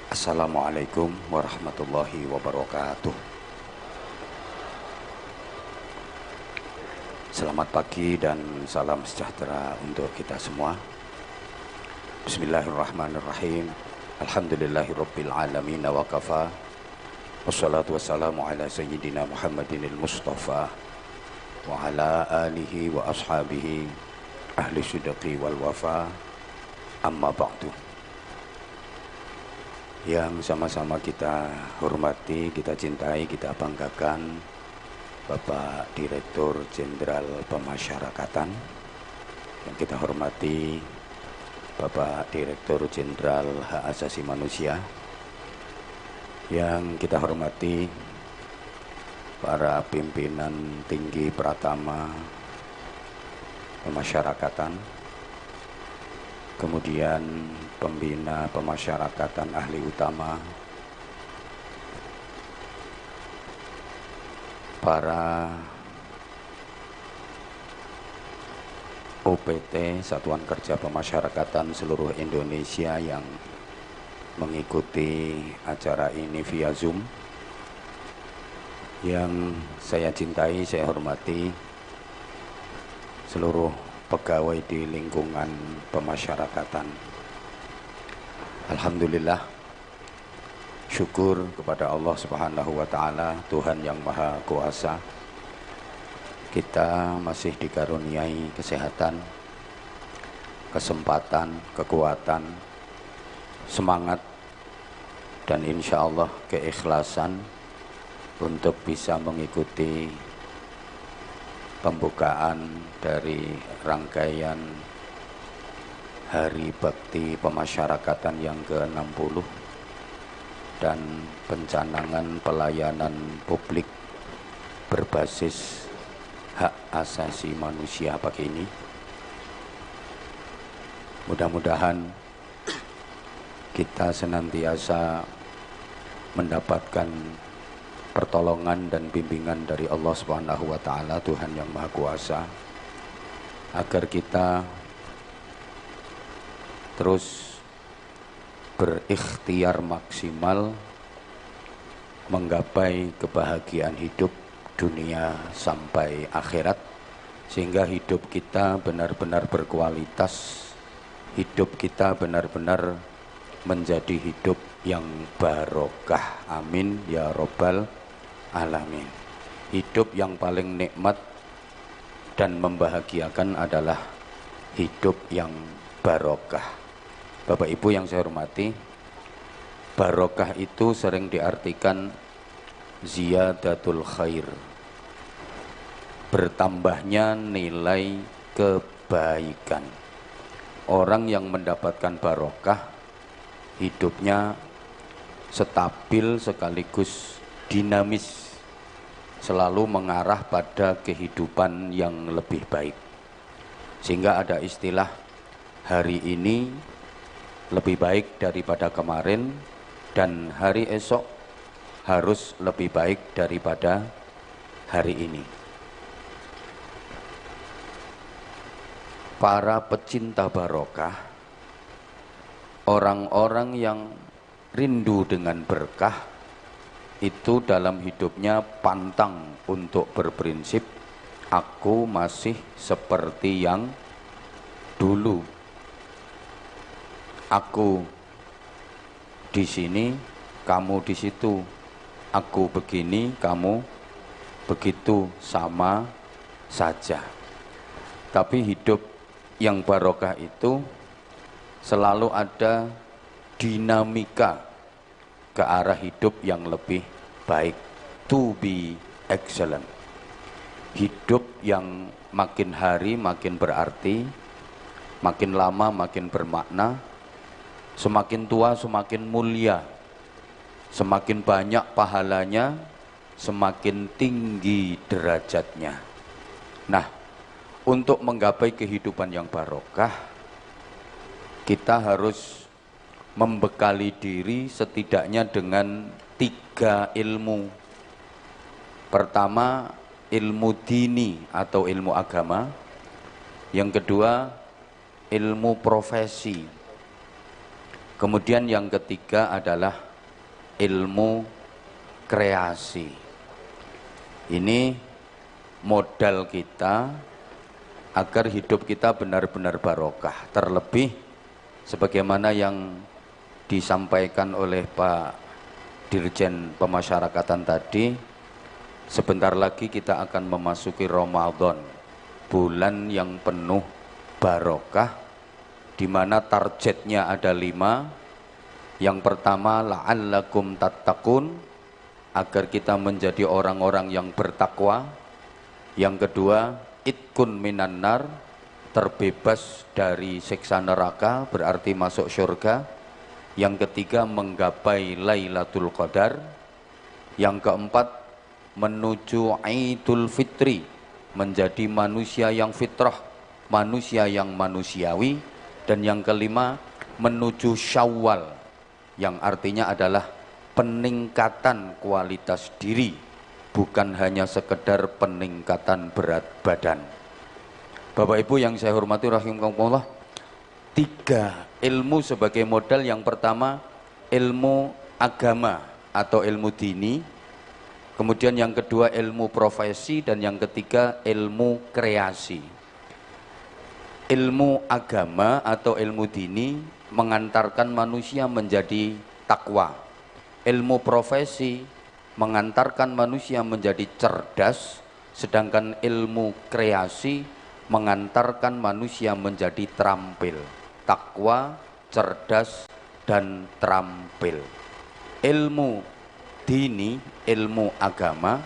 Assalamualaikum warahmatullahi wabarakatuh. Selamat pagi dan salam sejahtera untuk kita semua. Bismillahirrahmanirrahim. Alhamdulillahirabbil alamin wa kafa. Wassalatu wassalamu ala sayyidina Muhammadinil Mustafa wa ala alihi wa ashabihi ahli sidqi wal wafa. Amma ba'du. Yang sama-sama kita hormati, kita cintai, kita banggakan Bapak Direktur Jenderal Pemasyarakatan. Yang kita hormati Bapak Direktur Jenderal Hak Asasi Manusia. Yang kita hormati para pimpinan tinggi Pratama Pemasyarakatan, kemudian pembina pemasyarakatan ahli utama, para OPT Satuan Kerja Pemasyarakatan seluruh Indonesia yang mengikuti acara ini via Zoom. Yang saya cintai, saya hormati seluruh pegawai di lingkungan pemasyarakatan. Alhamdulillah, syukur kepada Allah Subhanahu wa Ta'ala, Tuhan yang Maha Kuasa. Kita masih dikaruniai kesehatan, kesempatan, kekuatan, semangat, dan insya Allah keikhlasan untuk bisa mengikuti pembukaan dari rangkaian Hari Bakti Pemasyarakatan yang ke-60 dan pencanangan pelayanan publik berbasis hak asasi manusia pagi ini. Mudah-mudahan kita senantiasa mendapatkan pertolongan dan bimbingan dari Allah Subhanahu wa Ta'ala, Tuhan yang Maha Kuasa, agar kita terus berikhtiar maksimal menggapai kebahagiaan hidup dunia sampai akhirat, sehingga hidup kita benar-benar berkualitas, hidup kita benar-benar menjadi hidup yang barokah. Amin ya robbal alamin. Hidup yang paling nikmat dan membahagiakan adalah hidup yang barokah. Bapak Ibu yang saya hormati, barokah itu sering diartikan ziyadatul khair, bertambahnya nilai kebaikan. Orang yang mendapatkan barokah, hidupnya stabil sekaligus dinamis, selalu mengarah pada kehidupan yang lebih baik. Sehingga ada istilah hari ini lebih baik daripada kemarin, dan hari esok harus lebih baik daripada hari ini. Para pecinta barokah, orang-orang yang rindu dengan berkah, itu dalam hidupnya pantang untuk berprinsip aku masih seperti yang dulu. Aku di sini, kamu di situ. Aku begini, kamu begitu, sama saja. Tapi hidup yang barokah itu selalu ada dinamika ke arah hidup yang lebih baik. To be excellent. Hidup yang makin hari makin berarti, makin lama makin bermakna, semakin tua semakin mulia, semakin banyak pahalanya, semakin tinggi derajatnya. Nah, untuk menggapai kehidupan yang barokah, kita harus membekali diri setidaknya dengan 3 ilmu. Pertama, ilmu dini atau ilmu agama. Yang kedua, ilmu profesi. Kemudian yang ketiga adalah ilmu kreasi. Ini modal kita agar hidup kita benar-benar barokah. Terlebih sebagaimana yang disampaikan oleh Pak Dirjen Pemasyarakatan tadi, sebentar lagi kita akan memasuki Ramadan, bulan yang penuh barokah, di mana targetnya ada 5. Yang pertama, la'allakum tattaqun, agar kita menjadi orang-orang yang bertakwa. Yang kedua, itkun minan nar, terbebas dari siksa neraka, berarti masuk surga. Yang ketiga, menggapai Lailatul Qadar. Yang keempat, menuju Idul Fitri, menjadi manusia yang fitrah, manusia yang manusiawi. Dan yang kelima, menuju Syawal, yang artinya adalah peningkatan kualitas diri, bukan hanya sekedar peningkatan berat badan. Bapak Ibu yang saya hormati rahimakumullah, 3 ilmu sebagai modal. Yang pertama, ilmu agama atau ilmu dini. Kemudian yang kedua, ilmu profesi. Dan yang ketiga, ilmu kreasi. Ilmu agama atau ilmu dini mengantarkan manusia menjadi takwa. Ilmu profesi mengantarkan manusia menjadi cerdas, sedangkan ilmu kreasi mengantarkan manusia menjadi terampil. Takwa, cerdas, dan terampil. Ilmu dini, ilmu agama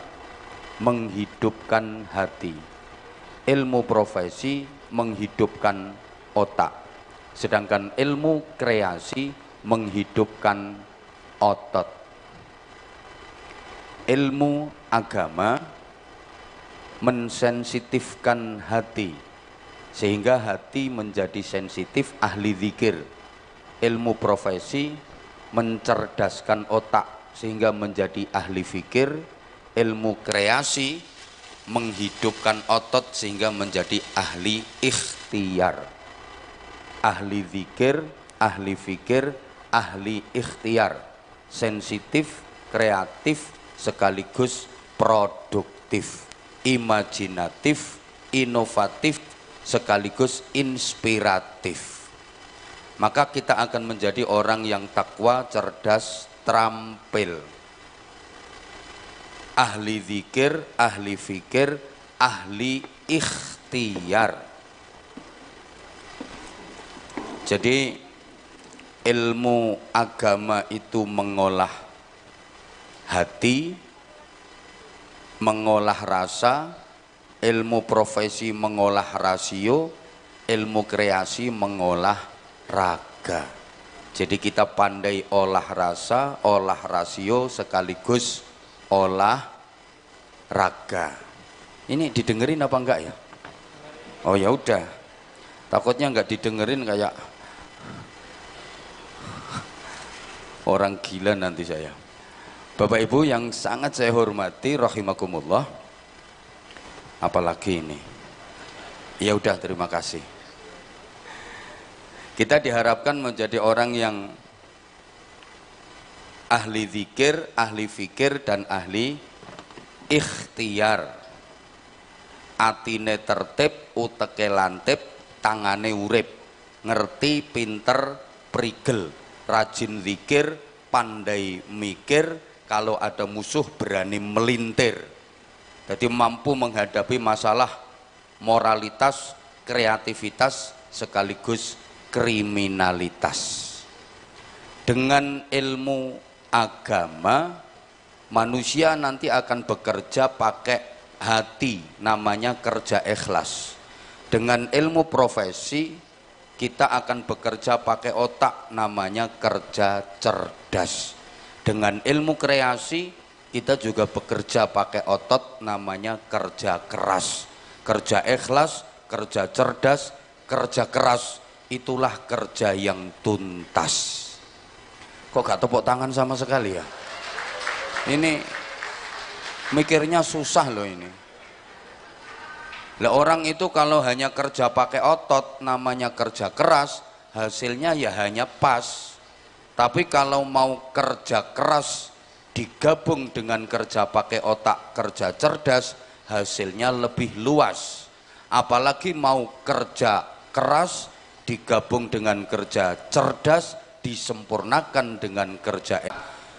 menghidupkan hati. Ilmu profesi menghidupkan otak. Sedangkan ilmu kreasi menghidupkan otot. Ilmu agama mensensitifkan hati, sehingga hati menjadi sensitif, ahli zikir. Ilmu profesi mencerdaskan otak, sehingga menjadi ahli fikir. Ilmu kreasi menghidupkan otot, sehingga menjadi ahli ikhtiar. Ahli zikir, ahli fikir, ahli ikhtiar, sensitif, kreatif, sekaligus produktif, imajinatif, inovatif, sekaligus inspiratif. Maka kita akan menjadi orang yang takwa, cerdas, terampil. Ahli zikir, ahli fikir, ahli ikhtiar. Jadi ilmu agama itu mengolah hati, mengolah rasa. Ilmu profesi mengolah rasio, ilmu kreasi mengolah raga. Jadi kita pandai olah rasa, olah rasio, sekaligus olah raga. Ini didengerin apa enggak ya? Oh ya udah, takutnya enggak didengerin kayak orang gila nanti saya. Bapak Ibu yang sangat saya hormati rahimakumullah, apalagi ini. Ya udah, terima kasih. Kita diharapkan menjadi orang yang ahli zikir, ahli fikir, dan ahli ikhtiar. Atine tertib, uteke lantip, tangane urip, ngerti, pinter, prigel, rajin zikir, pandai mikir, kalau ada musuh berani melintir. Jadi mampu menghadapi masalah moralitas, kreativitas, sekaligus kriminalitas. Dengan ilmu agama, manusia nanti akan bekerja pakai hati, namanya kerja ikhlas. Dengan ilmu profesi, kita akan bekerja pakai otak, namanya kerja cerdas. Dengan ilmu kreasi, kita juga bekerja pakai otot, namanya kerja keras. Kerja ikhlas, kerja cerdas, kerja keras, itulah kerja yang tuntas. Kok gak tepuk tangan sama sekali ya? Ini mikirnya susah loh ini. Lah orang itu kalau hanya kerja pakai otot, namanya kerja keras, hasilnya ya hanya pas. Tapi kalau mau kerja keras digabung dengan kerja pakai otak, kerja cerdas, hasilnya lebih luas. Apalagi mau kerja keras digabung dengan kerja cerdas, disempurnakan dengan kerja.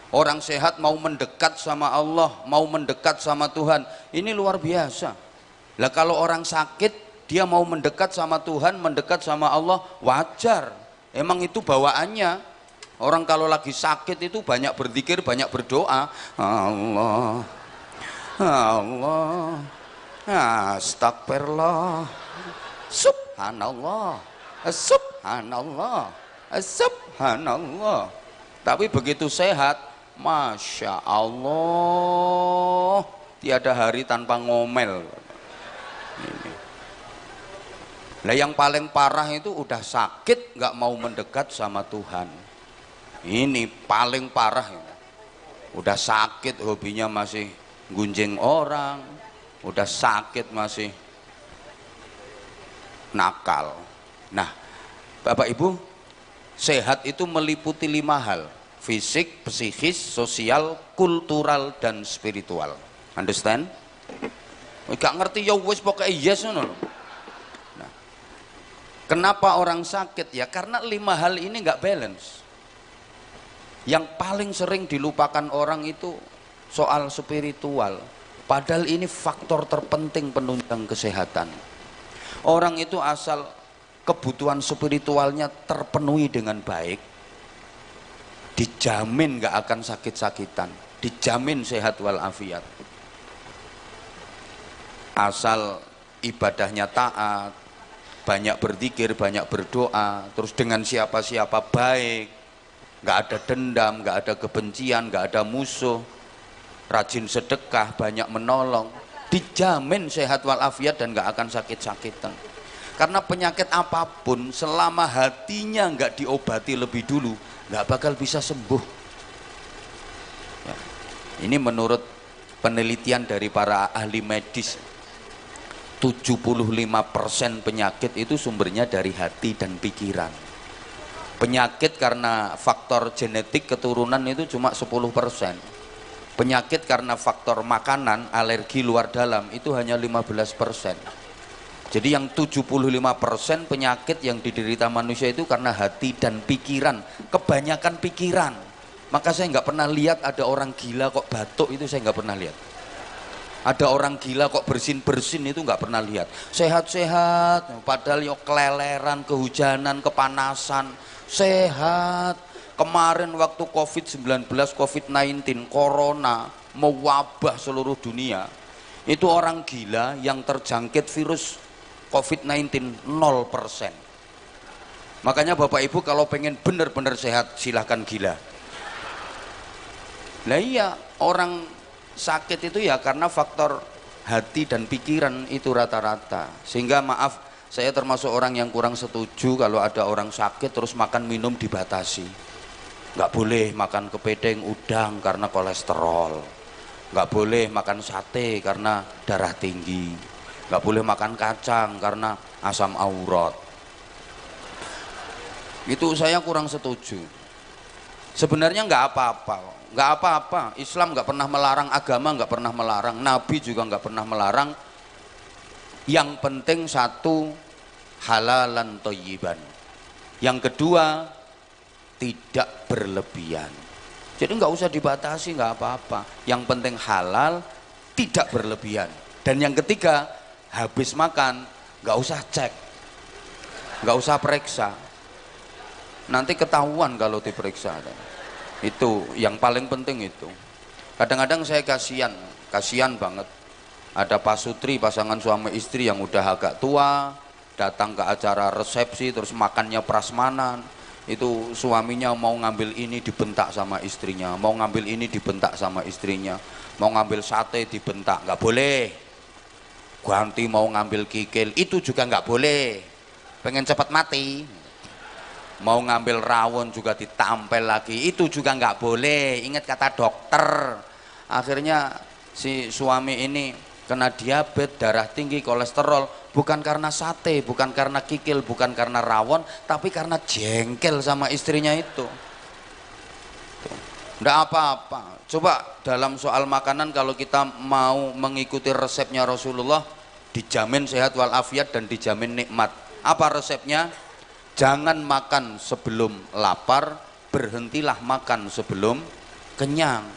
Orang sehat mau mendekat sama Allah, mau mendekat sama Tuhan, ini luar biasa. Lah kalau orang sakit dia mau mendekat sama Tuhan, mendekat sama Allah, wajar. Emang itu bawaannya. Orang kalau lagi sakit itu banyak berzikir, banyak berdoa. Allah, Allah, astagfirullah, subhanallah, subhanallah, subhanallah. Tapi begitu sehat, masya Allah, tiada hari tanpa ngomel. Ini. Nah yang paling parah itu udah sakit nggak mau mendekat sama Tuhan. Ini paling parah ini. Udah sakit hobinya masih gunjing orang, udah sakit masih nakal. Nah Bapak Ibu, sehat itu meliputi 5 hal: fisik, psikis, sosial, kultural, dan spiritual. Understand? Gak ngerti ya wis pokoknya yes no. Nah, kenapa orang sakit? Ya karena 5 hal ini nggak balance. Yang paling sering dilupakan orang itu soal spiritual, padahal ini faktor terpenting penunjang kesehatan. Orang itu asal kebutuhan spiritualnya terpenuhi dengan baik, dijamin gak akan sakit-sakitan, dijamin sehat walafiat. Asal ibadahnya taat, banyak berzikir, banyak berdoa, terus dengan siapa-siapa baik, nggak ada dendam, nggak ada kebencian, nggak ada musuh, rajin sedekah, banyak menolong, dijamin sehat walafiat dan nggak akan sakit-sakitan. Karena penyakit apapun selama hatinya nggak diobati lebih dulu nggak bakal bisa sembuh ya. Ini menurut penelitian dari para ahli medis, 75% penyakit itu sumbernya dari hati dan pikiran. Penyakit karena faktor genetik keturunan itu cuma 10%. Penyakit karena faktor makanan, alergi luar dalam itu hanya 15%. Jadi yang 75% penyakit yang diderita manusia itu karena hati dan pikiran, kebanyakan pikiran. Maka saya nggak pernah lihat ada orang gila kok batuk, itu saya nggak pernah lihat. Ada orang gila kok bersin-bersin, itu nggak pernah lihat. Sehat-sehat, padahal yo keleleran, kehujanan, kepanasan. Sehat. Kemarin waktu COVID-19, COVID-19, corona mewabah seluruh dunia, itu orang gila yang terjangkit virus COVID-19 0%. Makanya Bapak Ibu kalau pengen benar-benar sehat silahkan gila. Nah iya, orang sakit itu ya karena faktor hati dan pikiran itu rata-rata. Sehingga maaf, saya termasuk orang yang kurang setuju kalau ada orang sakit terus makan minum dibatasi. Nggak boleh makan kepiting udang karena kolesterol, nggak boleh makan sate karena darah tinggi, nggak boleh makan kacang karena asam urat. Itu saya kurang setuju. Sebenarnya nggak apa-apa, nggak apa-apa. Islam nggak pernah melarang, agama nggak pernah melarang, Nabi juga nggak pernah melarang. Yang penting satu, halalan thayyiban. Yang kedua, tidak berlebihan. Jadi nggak usah dibatasi, nggak apa-apa. Yang penting halal, tidak berlebihan. Dan yang ketiga, habis makan nggak usah cek, nggak usah periksa. Nanti ketahuan kalau diperiksa. Itu yang paling penting itu. Kadang-kadang saya kasihan banget. Ada pasutri, pasangan suami istri yang udah agak tua, datang ke acara resepsi terus makannya prasmanan. Itu suaminya mau ngambil ini dibentak sama istrinya, mau ngambil ini dibentak sama istrinya, mau ngambil sate dibentak, nggak boleh. Ganti mau ngambil kikil, itu juga nggak boleh. Pengen cepat mati. Mau ngambil rawon juga ditampel lagi, itu juga nggak boleh. Ingat kata dokter. Akhirnya si suami ini kena diabetes, darah tinggi, kolesterol, bukan karena sate, bukan karena kikil, bukan karena rawon, tapi karena jengkel sama istrinya itu. Nggak apa-apa. Coba dalam soal makanan kalau kita mau mengikuti resepnya Rasulullah, dijamin sehat walafiat dan dijamin nikmat. Apa resepnya? Jangan makan sebelum lapar, berhentilah makan sebelum kenyang.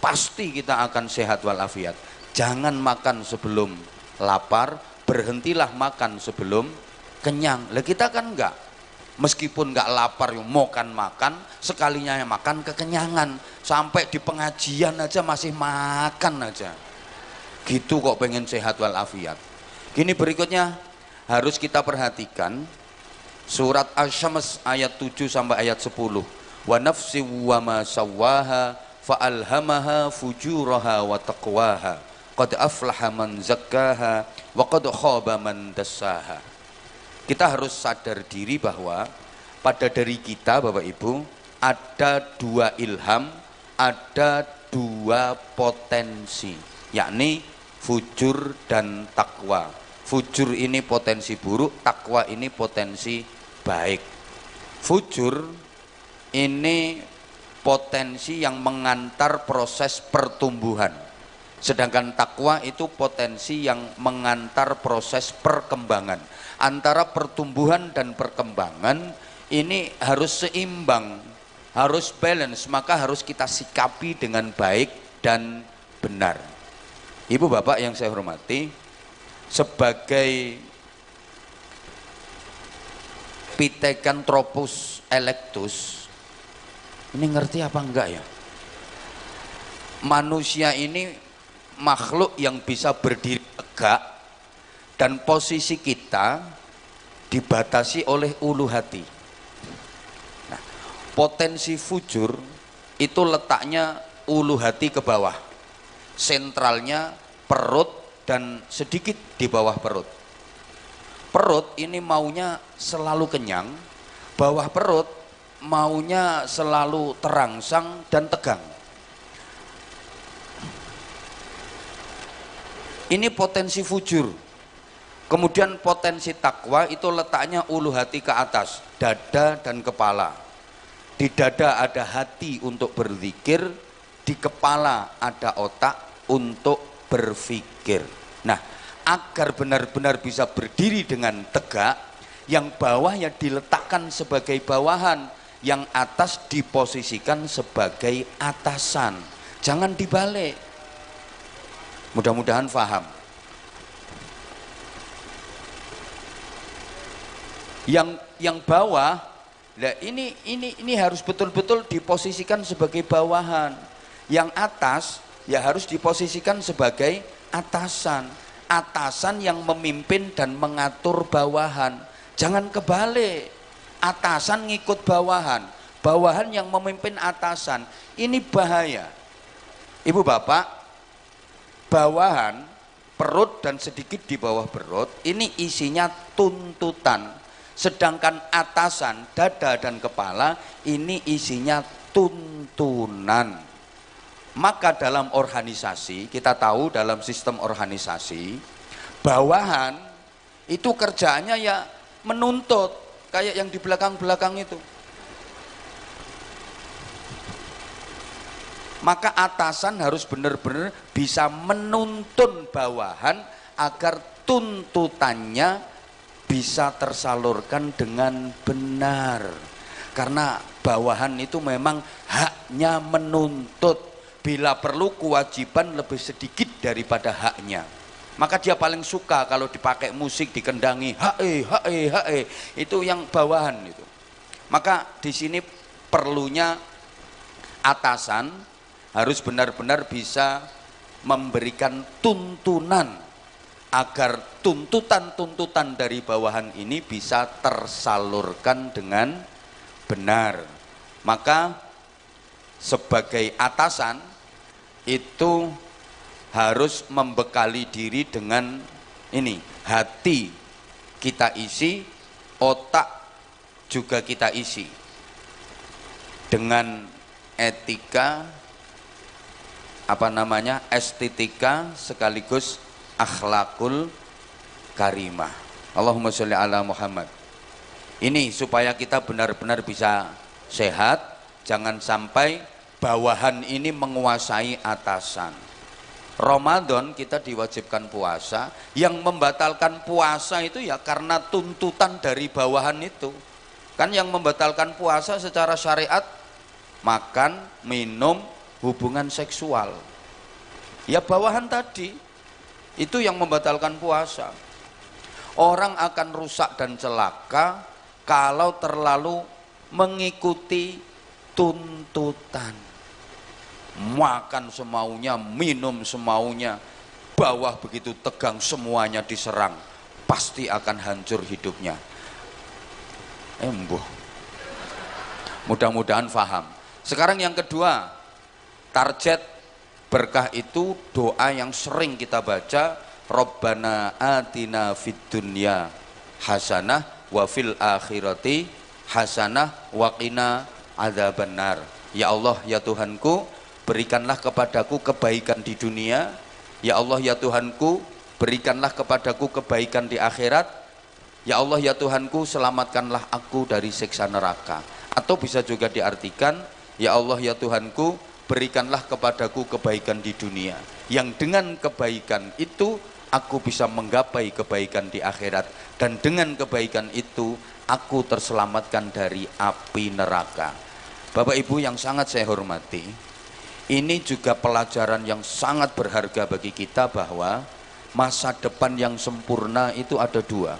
Pasti kita akan sehat walafiat. Jangan makan sebelum lapar, berhentilah makan sebelum kenyang. Lah kita kan enggak. Meskipun enggak lapar mau makan, sekalinya makan kekenyangan. Sampai di pengajian aja masih makan aja. Gitu kok pengen sehat walafiat. Gini berikutnya harus kita perhatikan surat Asy-Syams ayat 7 sampai ayat 10. Wa nafsi wa ma sawwaha fa alhamaha fujuraha wa taqwaha. Qad aflaha man zakkaha wa qad khaba man dassaha. Kita harus sadar diri bahwa pada diri kita Bapak Ibu ada dua ilham, ada dua potensi, yakni fujur dan takwa. Fujur ini potensi buruk, takwa ini potensi baik. Fujur ini potensi yang mengantar proses pertumbuhan, sedangkan takwa itu potensi yang mengantar proses perkembangan. Antara pertumbuhan dan perkembangan ini harus seimbang, harus balance, maka harus kita sikapi dengan baik dan benar. Ibu bapak yang saya hormati, sebagai Pithecanthropus electus, ini ngerti apa enggak ya? Manusia ini makhluk yang bisa berdiri tegak dan posisi kita dibatasi oleh ulu hati. Nah, potensi fujur itu letaknya ulu hati ke bawah, sentralnya perut dan sedikit di bawah perut. Perut ini maunya selalu kenyang, bawah perut maunya selalu terangsang dan tegang. Ini potensi fujur. Kemudian potensi takwa itu letaknya ulu hati ke atas, dada dan kepala. Di dada ada hati untuk berzikir, di kepala ada otak untuk berpikir. Nah, agar benar-benar bisa berdiri dengan tegak, yang bawah ya diletakkan sebagai bawahan, yang atas diposisikan sebagai atasan. Jangan dibalik. Mudah-mudahan paham. Yang bawah, nah ini harus betul-betul diposisikan sebagai bawahan. Yang atas ya harus diposisikan sebagai atasan. Atasan yang memimpin dan mengatur bawahan. Jangan kebalik. Atasan ngikut bawahan, bawahan yang memimpin atasan. Ini bahaya. Ibu bapak, bawahan, perut dan sedikit di bawah perut, ini isinya tuntutan. Sedangkan atasan, dada dan kepala, ini isinya tuntunan. Maka dalam organisasi, kita tahu dalam sistem organisasi, bawahan itu kerjaannya ya menuntut, kayak yang di belakang-belakang itu. Maka atasan harus benar-benar bisa menuntun bawahan agar tuntutannya bisa tersalurkan dengan benar. Karena bawahan itu memang haknya menuntut, bila perlu kewajiban lebih sedikit daripada haknya. Maka dia paling suka kalau dipakai musik, dikendangi hae, itu yang bawahan itu. Maka di sini perlunya atasan harus benar-benar bisa memberikan tuntunan agar tuntutan-tuntutan dari bawahan ini bisa tersalurkan dengan benar. Maka sebagai atasan itu harus membekali diri dengan ini, hati kita isi, otak juga kita isi dengan etika, estetika sekaligus akhlakul karimah. Allahumma sholli ala Muhammad. Ini supaya kita benar-benar bisa sehat, jangan sampai bawahan ini menguasai atasan. Ramadan kita diwajibkan puasa, yang membatalkan puasa itu ya karena tuntutan dari bawahan itu. Kan yang membatalkan puasa secara syariat makan, minum, hubungan seksual. Ya bawahan tadi itu yang membatalkan puasa. Orang akan rusak dan celaka kalau terlalu mengikuti tuntutan. Makan semaunya, minum semaunya, bawah begitu tegang semuanya diserang, pasti akan hancur hidupnya. Embuh. Mudah-mudahan faham. Sekarang yang kedua, target berkah itu doa yang sering kita baca, Rabbana atina fid dunya hasanah wa fil akhirati hasanah wa qina adzabannar. Ya Allah, ya Tuhanku, berikanlah kepadaku kebaikan di dunia. Ya Allah, ya Tuhanku, berikanlah kepadaku kebaikan di akhirat. Ya Allah, ya Tuhanku, selamatkanlah aku dari siksa neraka. Atau bisa juga diartikan, ya Allah, ya Tuhanku, berikanlah kepadaku kebaikan di dunia, yang dengan kebaikan itu aku bisa menggapai kebaikan di akhirat, dan dengan kebaikan itu aku terselamatkan dari api neraka. Bapak Ibu yang sangat saya hormati, ini juga pelajaran yang sangat berharga bagi kita bahwa masa depan yang sempurna itu ada dua.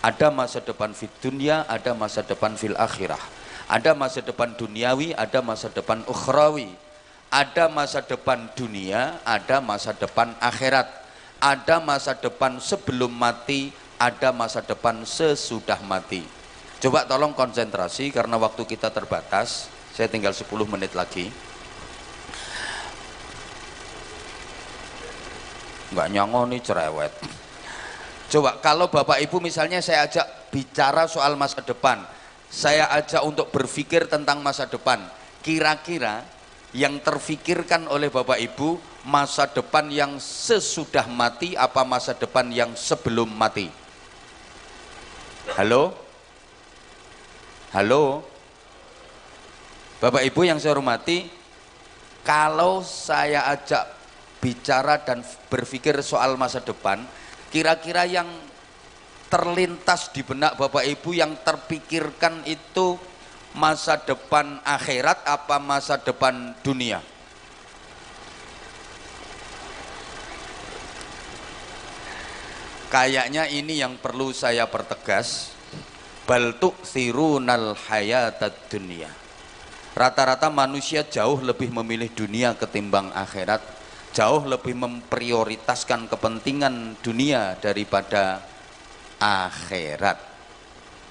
Ada masa depan fid dunya, ada masa depan fil akhirah. Ada masa depan duniawi, ada masa depan ukhrawi. Ada masa depan dunia, ada masa depan akhirat. Ada masa depan sebelum mati, ada masa depan sesudah mati. Coba tolong konsentrasi karena waktu kita terbatas. Saya tinggal 10 menit lagi. Nggak nyongoni cerewet. Coba kalau Bapak Ibu misalnya saya ajak bicara soal masa depan, saya ajak untuk berpikir tentang masa depan, kira-kira yang terfikirkan oleh Bapak Ibu masa depan yang sesudah mati apa masa depan yang sebelum mati? Halo? Halo? Bapak Ibu yang saya hormati, kalau saya ajak bicara dan berpikir soal masa depan, kira-kira yang terlintas di benak Bapak Ibu yang terpikirkan itu masa depan akhirat apa masa depan dunia? Kayaknya ini yang perlu saya pertegas. Bal tu'thirunal hayatad dunya. Rata-rata manusia jauh lebih memilih dunia ketimbang akhirat, jauh lebih memprioritaskan kepentingan dunia daripada akhirat.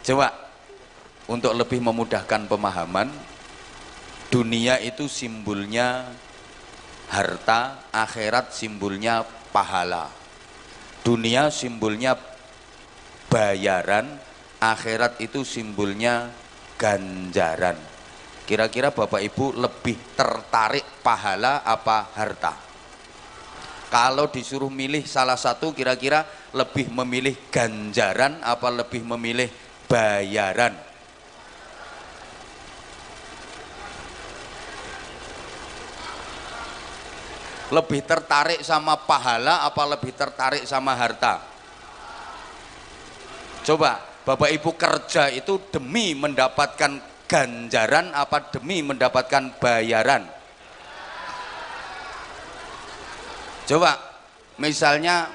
Coba untuk lebih memudahkan pemahaman, dunia itu simbolnya harta, akhirat simbolnya pahala. Dunia simbolnya bayaran, akhirat itu simbolnya ganjaran. Kira-kira Bapak Ibu lebih tertarik pahala apa harta? Kalau disuruh milih salah satu, kira-kira lebih memilih ganjaran apa lebih memilih bayaran? Lebih tertarik sama pahala apa lebih tertarik sama harta? Coba Bapak Ibu kerja itu demi mendapatkan ganjaran apa demi mendapatkan bayaran? Coba misalnya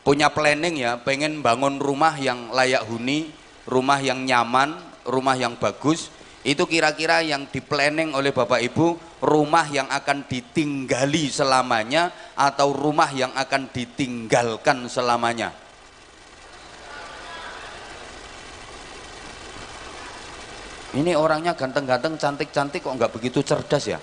punya planning ya, pengen bangun rumah yang layak huni, rumah yang nyaman, rumah yang bagus, itu kira-kira yang di planning oleh Bapak Ibu rumah yang akan ditinggali selamanya atau rumah yang akan ditinggalkan selamanya? Ini orangnya ganteng-ganteng, cantik-cantik kok nggak begitu cerdas ya?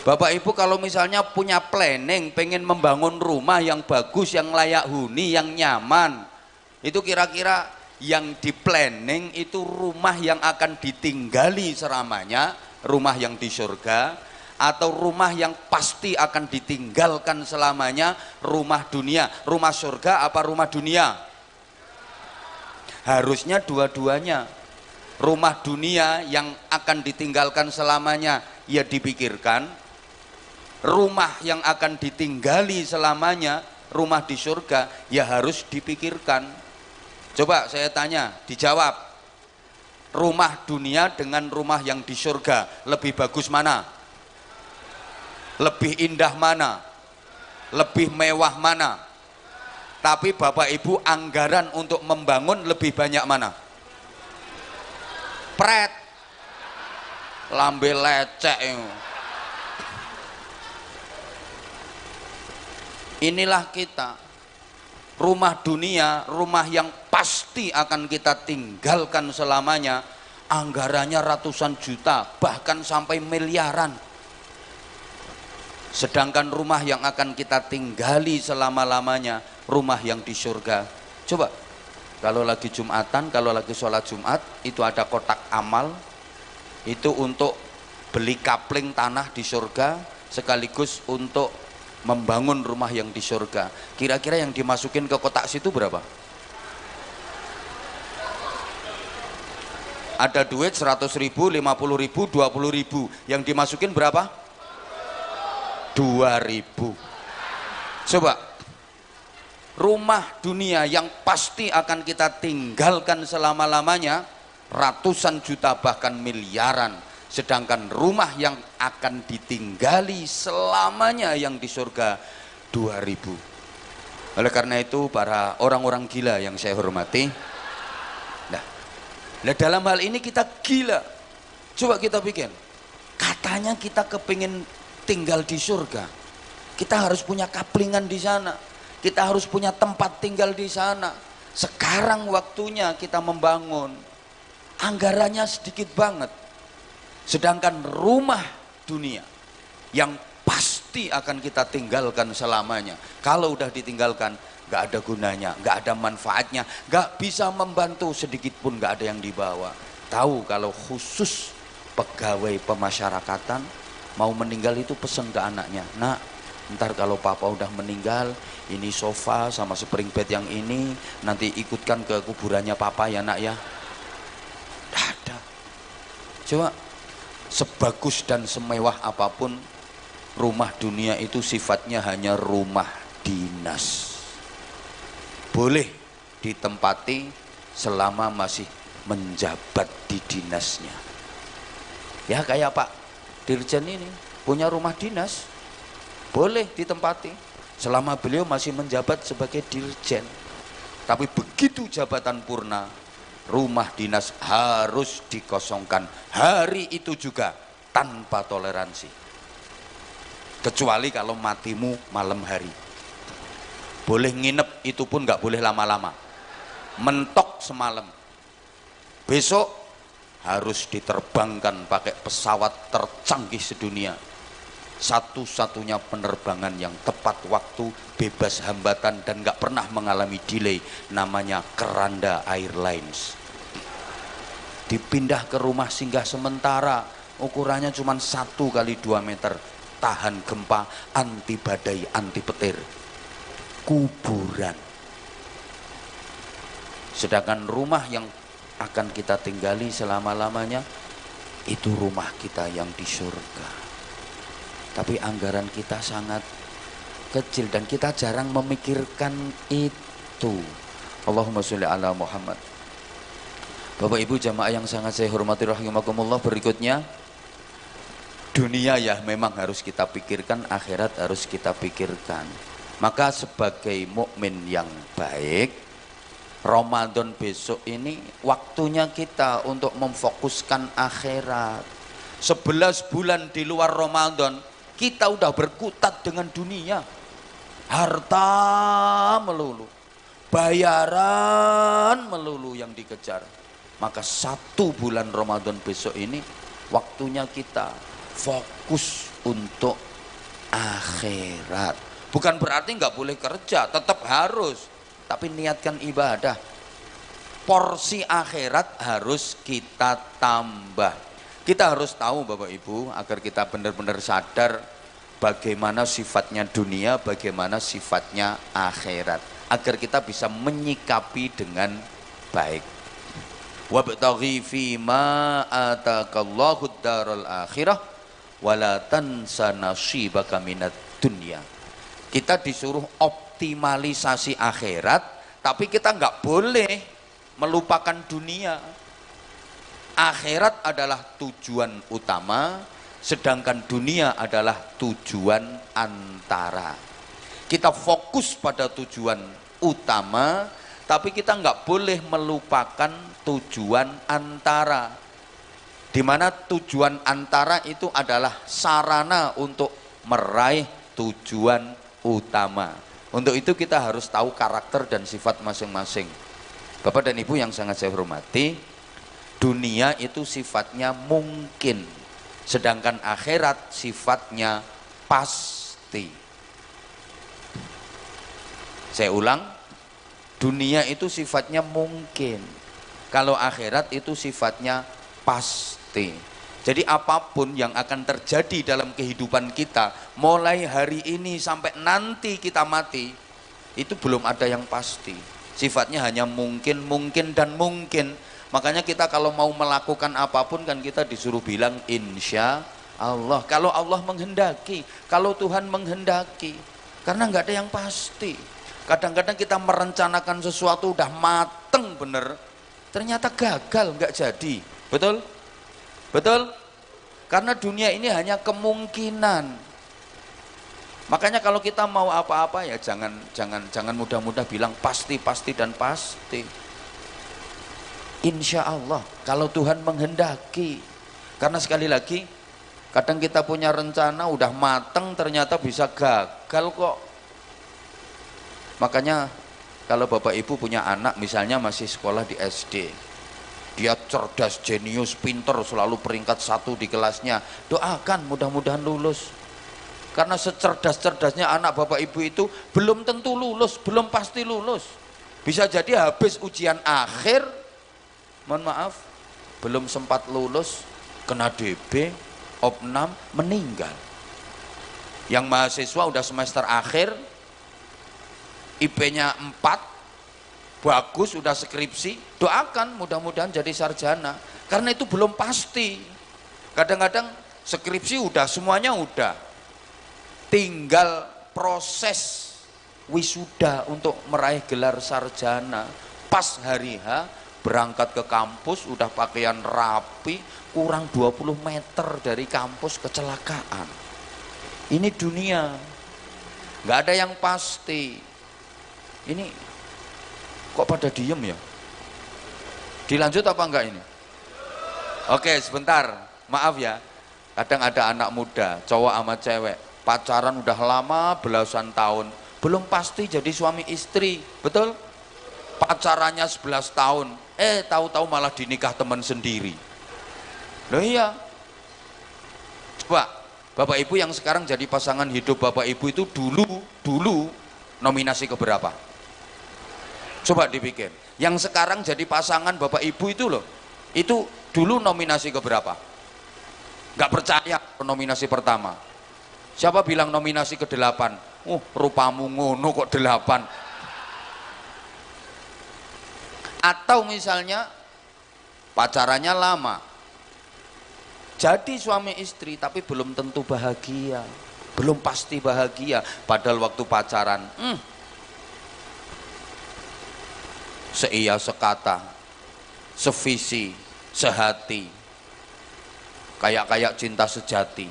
Bapak Ibu kalau misalnya punya planning pengen membangun rumah yang bagus, yang layak huni, yang nyaman, itu kira-kira yang di planning itu rumah yang akan ditinggali selamanya, rumah yang di surga, atau rumah yang pasti akan ditinggalkan selamanya, rumah dunia? Rumah surga apa rumah dunia? Harusnya dua-duanya. Rumah dunia yang akan ditinggalkan selamanya ya dipikirkan, rumah yang akan ditinggali selamanya, rumah di surga ya harus dipikirkan. Coba saya tanya, dijawab. Rumah dunia dengan rumah yang di surga lebih bagus mana? Lebih indah mana? Lebih mewah mana? Tapi Bapak Ibu, anggaran untuk membangun lebih banyak mana? Pret, lambe lecek. Inilah kita. Rumah dunia, rumah yang pasti akan kita tinggalkan selamanya, anggarannya ratusan juta, bahkan sampai miliaran. Sedangkan rumah yang akan kita tinggali selama-lamanya, rumah yang di surga. Coba, kalau lagi Jumatan, kalau lagi sholat Jumat, itu ada kotak amal, itu untuk beli kapling tanah di surga, sekaligus untuk membangun rumah yang di surga. Kira-kira yang dimasukin ke kotak situ berapa? Ada duit 100.000, 50.000, 20.000. Yang dimasukin berapa? 2.000. Coba, rumah dunia yang pasti akan kita tinggalkan selama-lamanya, ratusan juta bahkan miliaran. Sedangkan rumah yang akan ditinggali selamanya yang di surga 2.000. Oleh karena itu para orang-orang gila yang saya hormati, nah dalam hal ini kita gila. Coba kita pikir, katanya kita kepingin tinggal di surga, kita harus punya kaplingan di sana, kita harus punya tempat tinggal di sana. Sekarang waktunya kita membangun, anggarannya sedikit banget. Sedangkan rumah dunia yang pasti akan kita tinggalkan selamanya, kalau udah ditinggalkan gak ada gunanya, gak ada manfaatnya, gak bisa membantu sedikit pun, gak ada yang dibawa. Tahu kalau khusus pegawai pemasyarakatan mau meninggal itu pesen ke anaknya, nak, ntar kalau papa udah meninggal, ini sofa sama spring bed yang ini nanti ikutkan ke kuburannya papa ya nak ya. Gak ada. Coba, sebagus dan semewah apapun, rumah dunia itu sifatnya hanya rumah dinas. Boleh ditempati selama masih menjabat di dinasnya. Ya kayak Pak Dirjen ini punya rumah dinas, boleh ditempati selama beliau masih menjabat sebagai dirjen. Tapi begitu jabatan purna, rumah dinas harus dikosongkan hari itu juga tanpa toleransi, kecuali kalau matimu malam hari. Boleh nginep, itu pun nggak boleh lama-lama, mentok semalam, besok harus diterbangkan pakai pesawat tercanggih sedunia, satu-satunya penerbangan yang tepat waktu, bebas hambatan dan nggak pernah mengalami delay, namanya Keranda Airlines. Dipindah ke rumah singgah sementara, ukurannya cuma 1 kali 2 meter, tahan gempa, anti badai, anti petir, kuburan. Sedangkan rumah yang akan kita tinggali selama-lamanya itu rumah kita yang di surga. Tapi anggaran kita sangat kecil dan kita jarang memikirkan itu. Allahumma sholli ala Muhammad. Bapak Ibu jamaah yang sangat saya hormati rahimakumullah, berikutnya dunia ya memang harus kita pikirkan, akhirat harus kita pikirkan. Maka sebagai mukmin yang baik, Ramadan besok ini waktunya kita untuk memfokuskan akhirat. 11 bulan di luar Ramadan kita udah berkutat dengan dunia, harta melulu, bayaran melulu yang dikejar. Maka 1 bulan Ramadan besok ini waktunya kita fokus untuk akhirat. Bukan berarti nggak boleh kerja, tetap harus, tapi niatkan ibadah. Porsi akhirat harus kita tambah. Kita harus tahu Bapak Ibu, agar kita benar-benar sadar bagaimana sifatnya dunia, bagaimana sifatnya akhirat, agar kita bisa menyikapi dengan baik. wabtaghi fima atakallahu ad-daral akhirah wala tansa nasibaka minad dunya. Kita disuruh optimalisasi akhirat, tapi kita nggak boleh melupakan dunia. Akhirat adalah tujuan utama, sedangkan dunia adalah tujuan antara. Kita fokus pada tujuan utama, tapi kita nggak boleh melupakan tujuan antara. Di mana tujuan antara itu adalah sarana untuk meraih tujuan utama. Untuk itu kita harus tahu karakter dan sifat masing-masing. Bapak dan Ibu yang sangat saya hormati, dunia itu sifatnya mungkin, sedangkan akhirat sifatnya pasti. Saya ulang, dunia itu sifatnya mungkin, kalau akhirat itu sifatnya pasti. Jadi apapun yang akan terjadi dalam kehidupan kita, mulai hari ini sampai nanti kita mati, itu belum ada yang pasti. Sifatnya hanya mungkin, mungkin, dan mungkin. Makanya kita kalau mau melakukan apapun kan kita disuruh bilang insya Allah. Kalau Allah menghendaki, kalau Tuhan menghendaki. Karena nggak ada yang pasti. Kadang-kadang kita merencanakan sesuatu udah mateng bener, ternyata gagal, nggak jadi. Betul? Betul? Karena dunia ini hanya kemungkinan. Makanya kalau kita mau apa-apa ya jangan mudah-mudah bilang pasti dan pasti. Insya Allah, kalau Tuhan menghendaki. Karena sekali lagi, kadang kita punya rencana udah mateng ternyata bisa gagal kok. Makanya kalau Bapak Ibu punya anak misalnya masih sekolah di SD, dia cerdas, jenius, pinter, selalu peringkat 1 di kelasnya, doakan mudah-mudahan lulus. Karena secerdas-cerdasnya anak Bapak Ibu itu belum tentu lulus, belum pasti lulus. Bisa jadi habis ujian akhir, mohon maaf, belum sempat lulus, kena DB, opnam, meninggal. Yang mahasiswa udah semester akhir, IP-nya 4, bagus, udah skripsi, doakan mudah-mudahan jadi sarjana. Karena itu belum pasti. Kadang-kadang skripsi udah, semuanya udah, tinggal proses wisuda untuk meraih gelar sarjana. Pas hari H berangkat ke kampus udah pakaian rapi, kurang 20 meter dari kampus kecelakaan. Ini dunia, nggak ada yang pasti. Ini kok pada diem ya? Dilanjut apa enggak ini? Oke, sebentar, maaf ya. Kadang ada anak muda, cowok sama cewek, pacaran udah lama belasan tahun, belum pasti jadi suami istri, betul? Pacarannya 11 tahun, tahu-tahu malah dinikah teman sendiri. Loh iya. Coba, Bapak Ibu yang sekarang jadi pasangan hidup Bapak Ibu itu dulu nominasi ke berapa? Coba dipikir, yang sekarang jadi pasangan Bapak Ibu itu loh, itu dulu nominasi ke berapa? Gak percaya nominasi pertama. Siapa bilang nominasi ke 8? Rupamu ngono kok 8. Atau misalnya pacarannya lama, jadi suami istri tapi belum tentu bahagia, belum pasti bahagia, padahal waktu pacaran seia sekata, sevisi, sehati, kayak cinta sejati,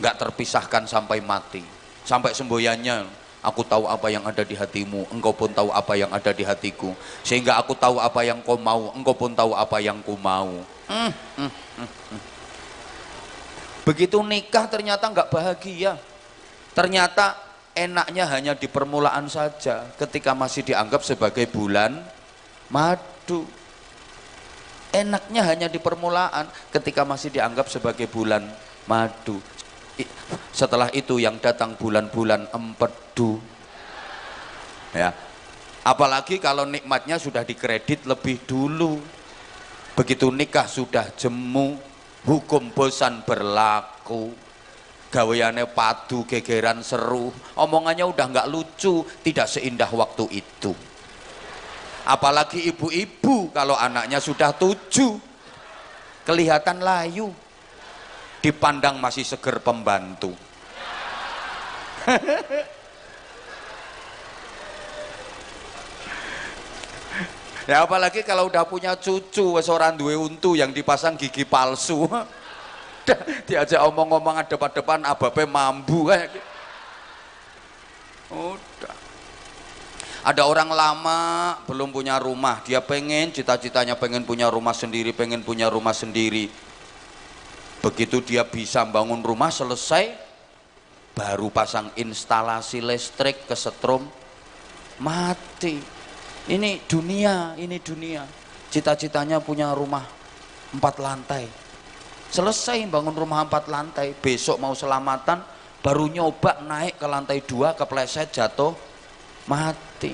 nggak terpisahkan sampai mati, sampai semboyannya, aku tahu apa yang ada di hatimu, engkau pun tahu apa yang ada di hatiku, sehingga aku tahu apa yang kau mau, engkau pun tahu apa yang ku mau. Begitu nikah ternyata nggak bahagia, ternyata enaknya hanya di permulaan saja, ketika masih dianggap sebagai bulan madu. Enaknya hanya di permulaan ketika masih dianggap sebagai bulan madu. Setelah itu yang datang bulan-bulan empedu. Ya. Apalagi kalau nikmatnya sudah dikredit lebih dulu. Begitu nikah sudah jemu, hukum bosan berlaku. Gaweane padu, gegeran seru, omongannya udah nggak lucu, tidak seindah waktu itu. Apalagi ibu-ibu kalau anaknya sudah 7, kelihatan layu, dipandang masih seger pembantu. Ya apalagi kalau udah punya cucu wes ora duwe untu yang dipasang gigi palsu. Diajak omong-omong depan-depan abape mambu kayak gitu. Udah. Ada orang lama belum punya rumah, dia pengen, cita-citanya pengen punya rumah sendiri, pengen punya rumah sendiri. Begitu dia bisa bangun rumah selesai, baru pasang instalasi listrik, kesetrum, mati. Ini dunia, ini dunia. Cita-citanya punya rumah 4 lantai. Selesai bangun rumah 4 lantai, besok mau selamatan, baru nyoba naik ke lantai 2, kepleset jatuh, mati.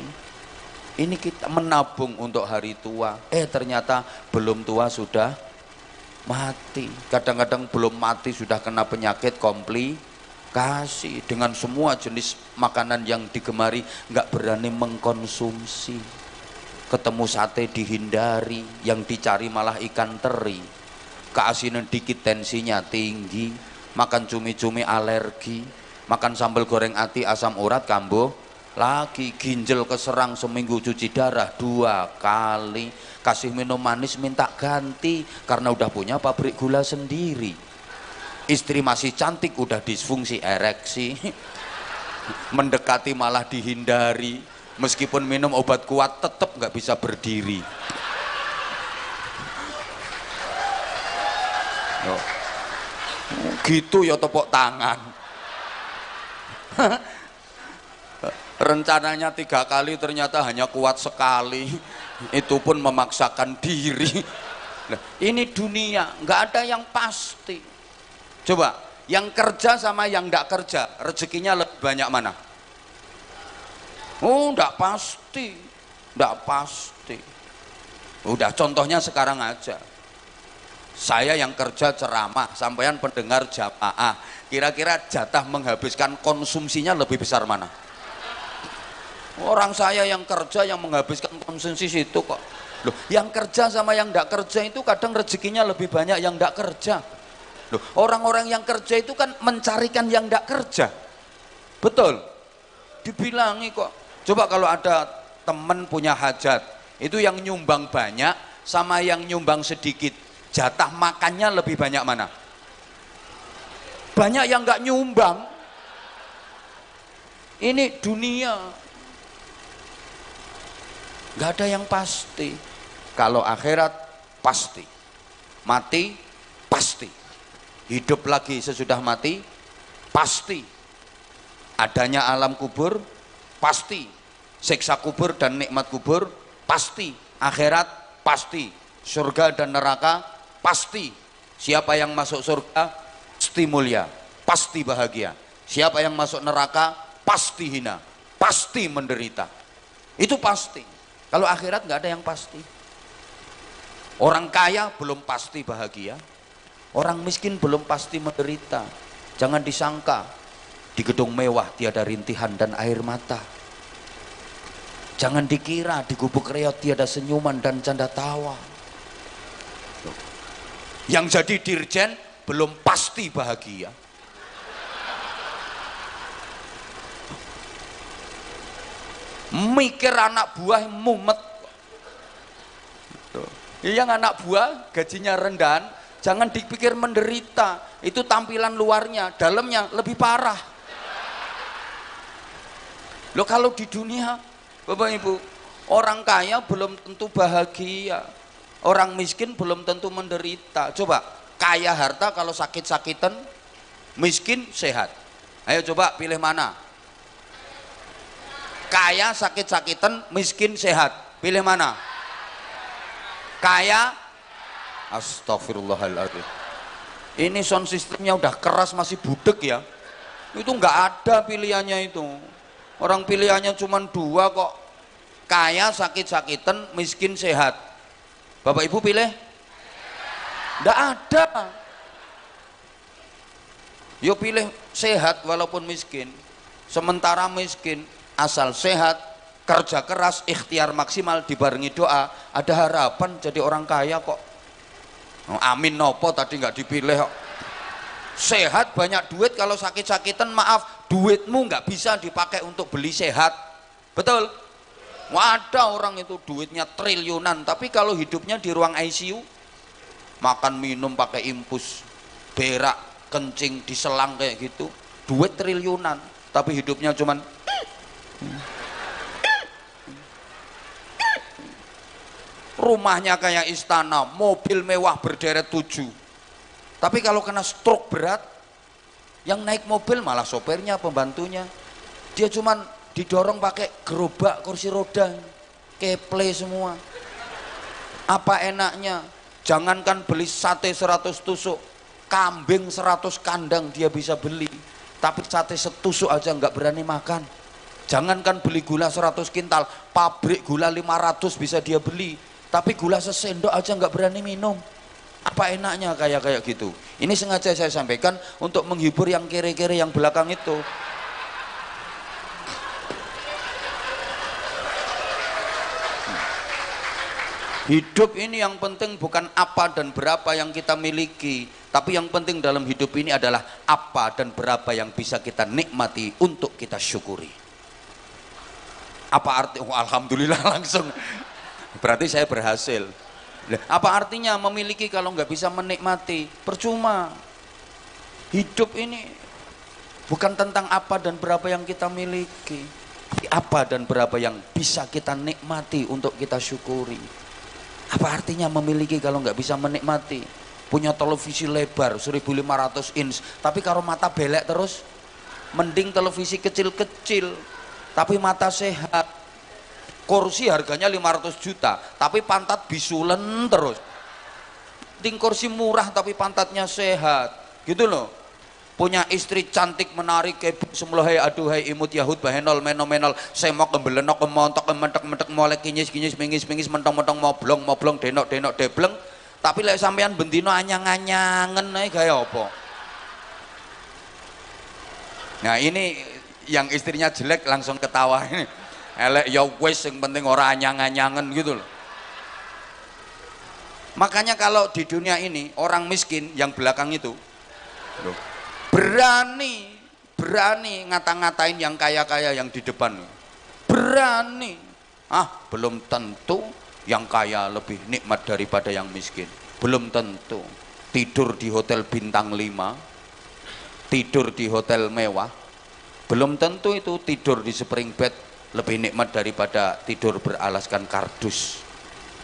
Ini kita menabung untuk hari tua, ternyata belum tua sudah mati. Kadang-kadang belum mati sudah kena penyakit komplikasi. Dengan semua jenis makanan yang digemari nggak berani mengkonsumsi. Ketemu sate dihindari, yang dicari malah ikan teri. Keasinan dikit tensinya tinggi, makan cumi-cumi alergi, makan sambal goreng ati asam urat kambuh lagi, ginjal keserang seminggu cuci darah 2 kali, kasih minum manis minta ganti karena udah punya pabrik gula sendiri. Istri masih cantik udah disfungsi ereksi, mendekati malah dihindari, meskipun minum obat kuat tetap nggak bisa berdiri. Gitu ya tepuk tangan. Rencananya 3 kali ternyata hanya kuat sekali, itu pun memaksakan diri. Nah, ini dunia nggak ada yang pasti. Coba yang kerja sama yang nggak kerja rezekinya lebih banyak mana? Oh nggak pasti, nggak pasti. Udah contohnya sekarang aja, saya yang kerja ceramah, sampean pendengar jamaah, kira-kira jatah menghabiskan konsumsinya lebih besar mana? Orang saya yang kerja yang menghabiskan konsumsi situ kok. Loh, yang kerja sama yang enggak kerja itu kadang rezekinya lebih banyak yang enggak kerja. Loh, orang-orang yang kerja itu kan mencarikan yang enggak kerja. Betul? Dibilangi kok. Coba kalau ada teman punya hajat, itu yang nyumbang banyak sama yang nyumbang sedikit, jatah makannya lebih banyak mana? Banyak yang enggak nyumbang. Ini dunia. Nggak ada yang pasti. Kalau akhirat pasti, mati pasti, hidup lagi sesudah mati pasti, adanya alam kubur pasti, siksa kubur dan nikmat kubur pasti, akhirat pasti, surga dan neraka pasti. Siapa yang masuk surga pasti mulia, pasti bahagia. Siapa yang masuk neraka pasti hina, pasti menderita. Itu pasti. Kalau akhirat nggak ada yang pasti. Orang kaya belum pasti bahagia, orang miskin belum pasti menderita. Jangan disangka di gedung mewah tiada rintihan dan air mata. Jangan dikira di gubuk reot tiada senyuman dan canda tawa. Yang jadi dirjen belum pasti bahagia. Mikir anak buah mumet. Yang anak buah gajinya rendahan, jangan dipikir menderita. Itu tampilan luarnya, dalamnya lebih parah. Loh, kalau di dunia Bapak Ibu, orang kaya belum tentu bahagia, orang miskin belum tentu menderita. Coba kaya harta kalau sakit-sakitan, miskin sehat. Ayo coba pilih mana? Kaya sakit-sakitan, miskin sehat. Pilih mana? Kaya. Astagfirullahaladzim. Ini sound systemnya udah keras masih budek ya. Itu nggak ada pilihannya itu. Orang pilihannya cuma 2 kok. Kaya sakit-sakitan, miskin sehat. Bapak Ibu pilih? Nggak ada. Yo pilih sehat walaupun miskin. Sementara miskin asal sehat, kerja keras, ikhtiar maksimal dibarengi doa, ada harapan jadi orang kaya kok. Amin nopo tadi nggak dipilih kok. Sehat banyak duit, kalau sakit-sakitan maaf, duitmu nggak bisa dipakai untuk beli sehat. Betul? Ada orang itu duitnya triliunan, tapi kalau hidupnya di ruang ICU, makan minum pakai impus, berak kencing diselang kayak gitu, duit triliunan, tapi hidupnya cuman rumahnya kayak istana, mobil mewah berderet 7. Tapi kalau kena stroke berat, yang naik mobil malah sopirnya, pembantunya. Dia cuman didorong pakai gerobak kursi roda, keple semua. Apa enaknya? Jangankan beli sate 100 tusuk, kambing 100 kandang dia bisa beli, tapi sate setusuk aja nggak berani makan. Jangankan beli gula 100 kintal, pabrik gula 500 bisa dia beli, tapi gula sesendok aja nggak berani minum. Apa enaknya kayak gitu? Ini sengaja saya sampaikan untuk menghibur yang kere-kere yang belakang itu. Hidup ini yang penting bukan apa dan berapa yang kita miliki, tapi yang penting dalam hidup ini adalah apa dan berapa yang bisa kita nikmati untuk kita syukuri. Apa arti? Oh, alhamdulillah langsung. Berarti saya berhasil. Apa artinya memiliki kalau nggak bisa menikmati? Percuma. Hidup ini bukan tentang apa dan berapa yang kita miliki, tapi apa dan berapa yang bisa kita nikmati untuk kita syukuri. Apa artinya memiliki kalau nggak bisa menikmati? Punya televisi lebar 1500 inch, tapi kalau mata belek terus, mending televisi kecil-kecil, tapi mata sehat. Kursi harganya 500 juta, tapi pantat bisulen terus. Mending kursi murah tapi pantatnya sehat, gitu loh. Punya istri cantik menarik kayak semlohai aduhai imut yahud bahenol menomenol semok kebelenok kemontok kementek-mentek molek kinyis-kinyis mingis-mingis mentong-mentong moblong denok-denok debleng, tapi lek sampean bendino anyang-anyangen ae gaya apa? Nah, ini yang istrinya jelek langsung ketawa ini. Elek ya wis yang penting ora anyang-anyangen gitu loh. Makanya kalau di dunia ini orang miskin yang belakang itu loh, berani ngata-ngatain yang kaya-kaya yang di depan, berani. Belum tentu yang kaya lebih nikmat daripada yang miskin, belum tentu. Tidur di hotel bintang 5, tidur di hotel mewah, belum tentu itu tidur di spring bed lebih nikmat daripada tidur beralaskan kardus.